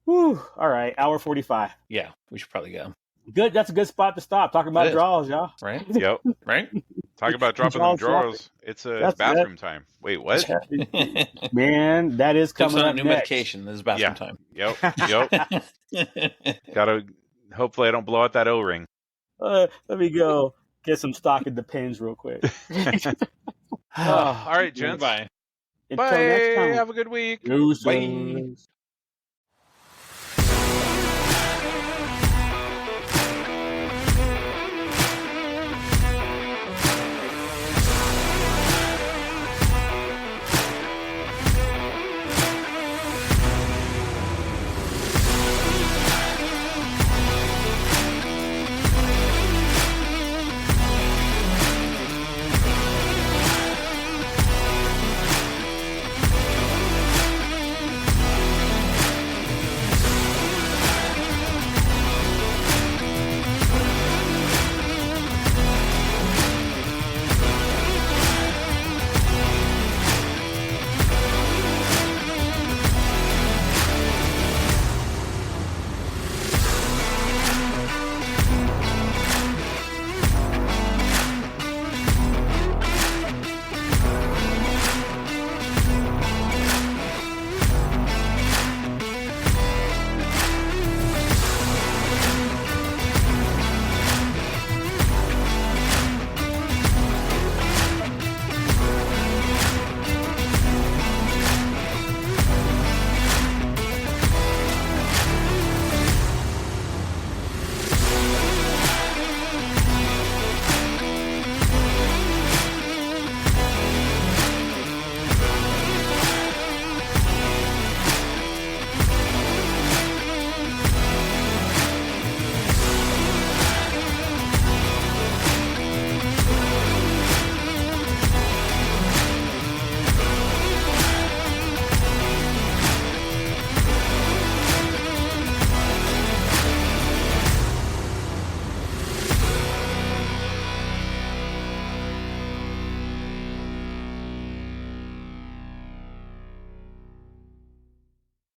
Speaker 3: Whew. All right, hour 45.
Speaker 4: Yeah, we should probably go.
Speaker 3: Good. That's a good spot to stop. Talking about
Speaker 4: It is.
Speaker 3: drawers, y'all.
Speaker 4: Right?
Speaker 2: Yep.
Speaker 4: Right?
Speaker 2: Talk about dropping them
Speaker 3: Drawers
Speaker 2: drawers. It's
Speaker 3: That's-
Speaker 2: bathroom time. Wait, what?
Speaker 3: Man, that is
Speaker 4: Took
Speaker 3: coming
Speaker 4: some
Speaker 3: up
Speaker 4: new
Speaker 3: next.
Speaker 4: medication. This is bathroom
Speaker 2: Yep. Yep. Gotta. Hopefully, I don't blow out that O-ring.
Speaker 3: Let me go get some stock in the pens real quick.
Speaker 2: All right, gents.
Speaker 4: Bye.
Speaker 3: Until next
Speaker 2: Bye.
Speaker 3: time.
Speaker 2: Have a good week.
Speaker 3: Deuces.
Speaker 4: Bye.